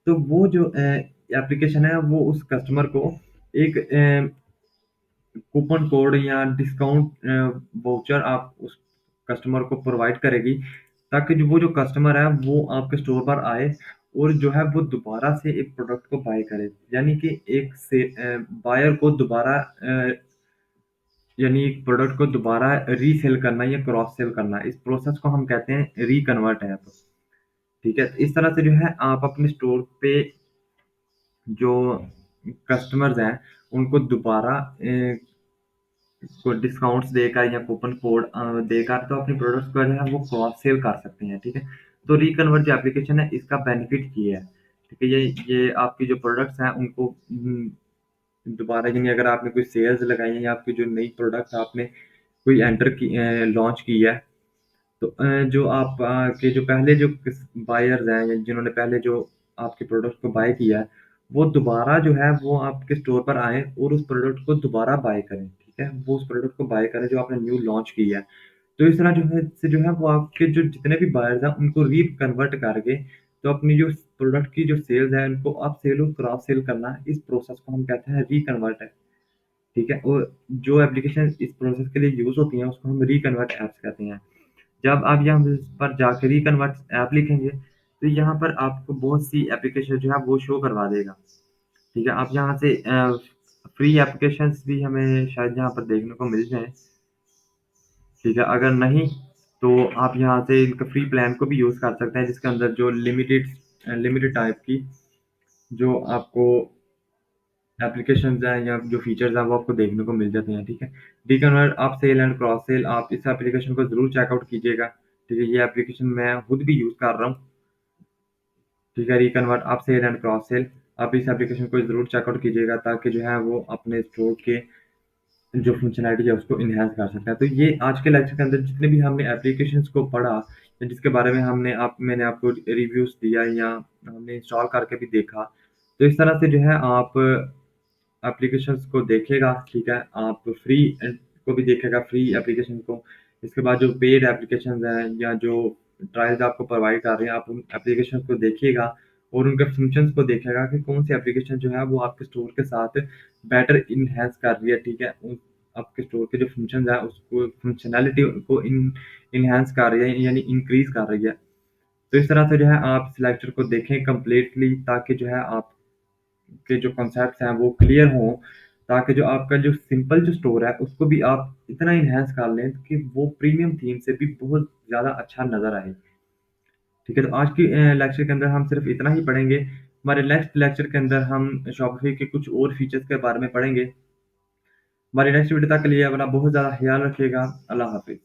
तो वो जो एप्लीकेशन है वो उस कस्टमर को एक कूपन कोड या डिस्काउंट वाउचर आप उस कस्टमर को प्रोवाइड करेगी, ताकि जो वो जो कस्टमर है वो आपके स्टोर पर आए और जो है वो दोबारा से एक प्रोडक्ट को बाय करे। यानी कि एक से बायर को दोबारा यानी एक प्रोडक्ट को दोबारा रीसेल करना या क्रॉस सेल करना, इस प्रोसेस को हम कहते हैं रीकन्वर्ट ऐप। ठीक है? इस तरह से जो है आप अपने स्टोर पे जो कस्टमर्स हैं, उनको दोबारा को डिस्काउंट्स देकर या कूपन कोड देकर तो अपने प्रोडक्ट्स को जो है वो क्रॉस सेल कर सकते हैं, ठीक है? तो रीकन्वर्ट जो एप्लीकेशन है इसका बेनिफिट ये है, ठीक है? ये आपकी जो प्रोडक्ट्स हैं उनको दोबारा यानी अगर आपने कोई सेल्स लगाई है या आपकी जो नई प्रोडक्ट्स आपने कोई लॉन्च की है, तो जो आप के जो पहले जो बायर्स हैं या जिन्होंने पहले जो आपके प्रोडक्ट को बाय किया है, वो दोबारा जो है वो आपके स्टोर पर आएँ और उस प्रोडक्ट को दोबारा बाय करें, ठीक है? वो उस प्रोडक्ट को बाय करें जो आपने न्यू लॉन्च की है। तो इस तरह जो है वो आपके जो जितने भी बायर्स हैं उनको रीकन्वर्ट करके तो अपनी जो प्रोडक्ट की जो सेल्स है उनको अप सेल और क्रॉस सेल करना, इस प्रोसेस को हम कहते हैं रीकन्वर्ट है, ठीक है? और जो एप्लीकेशन इस प्रोसेस के लिए यूज़ होती हैं उसको हम रीकन्वर्ट ऐप्स कहते हैं। जब आप यहाँ पर जाके रिकन्वर्ट ऐप लिखेंगे, तो यहाँ पर आपको बहुत सी एप्लीकेशन जो है वो शो करवा देगा। ठीक है? आप यहाँ से फ्री एप्लीकेशंस भी हमें शायद यहाँ पर देखने को मिल जाएँ। ठीक है? अगर नहीं, तो आप यहाँ से इनका फ्री प्लान को भी यूज़ कर सकते हैं जिसके अंदर जो लिमिटेड टाइप की जो आपको एप्लीकेशंस हैं या जो फीचर्स हैं वो आपको देखने को मिल जाते हैं, ठीक है? रिकन्वर्ट आप सेल एंड क्रॉस सेल आप इस एप्लीकेशन को ज़रूर चेकआउट कीजिएगा, ठीक है? ये एप्लीकेशन मैं खुद भी यूज़ कर रहा हूँ। ठीक है, रिकन्वर्ट आप सेल एंड क्रॉस सेल आप इस एप्लीकेशन को ज़रूर चेकआउट कीजिएगा ताकि जो है वो अपने स्टोर के जो फंक्शनैलिटी है उसको एनहांस कर सकता है। तो ये आज के लेक्चर के अंदर जितने भी हमने एप्लीकेशंस को पढ़ा या जिसके बारे में मैंने आपको रिव्यूज़ दिया या हमने इंस्टॉल करके भी देखा, तो इस तरह से जो है आप एप्लीकेशंस को देखेगा, ठीक है? आप को भी देखेगा फ्री एप्लीकेशन को। इसके बाद जो पेड एप्लीकेशंस हैं या जो ट्रायल्स आपको प्रोवाइड कर रहे हैं, आप उन एप्लीकेशंस को देखिएगा और उनके फंक्शंस को देखेगा कि कौन-सी एप्लीकेशन जो है वो आपके स्टोर के साथ बेटर एनहांस कर रही है, ठीक है? आपके स्टोर के जो फंक्शंस हैं उसको फंक्शनैलिटी को एनहांस कर रही है यानी इंक्रीज़ कर रही है। तो इस तरह से जो है आप इस लेक्चर को देखें कंप्लीटली ताकि जो है आप के जो कॉन्सेप्ट्स हैं वो क्लियर हों, ताकि जो आपका जो सिंपल जो स्टोर है उसको भी आप इतना एनहांस कर लें कि वो प्रीमियम थीम से भी बहुत ज़्यादा अच्छा नज़र आए। ठीक है? तो आज की लेक्चर के अंदर हम सिर्फ़ इतना ही पढ़ेंगे। हमारे नेक्स्ट लेक्चर के अंदर हम शॉपिफ़ाई के कुछ और फीचर्स के बारे में पढ़ेंगे। हमारी नेक्स्ट वीडियो तक के लिए अपना बहुत ज़्यादा ख़्याल रखिएगा। अल्लाह हाफ़िज़।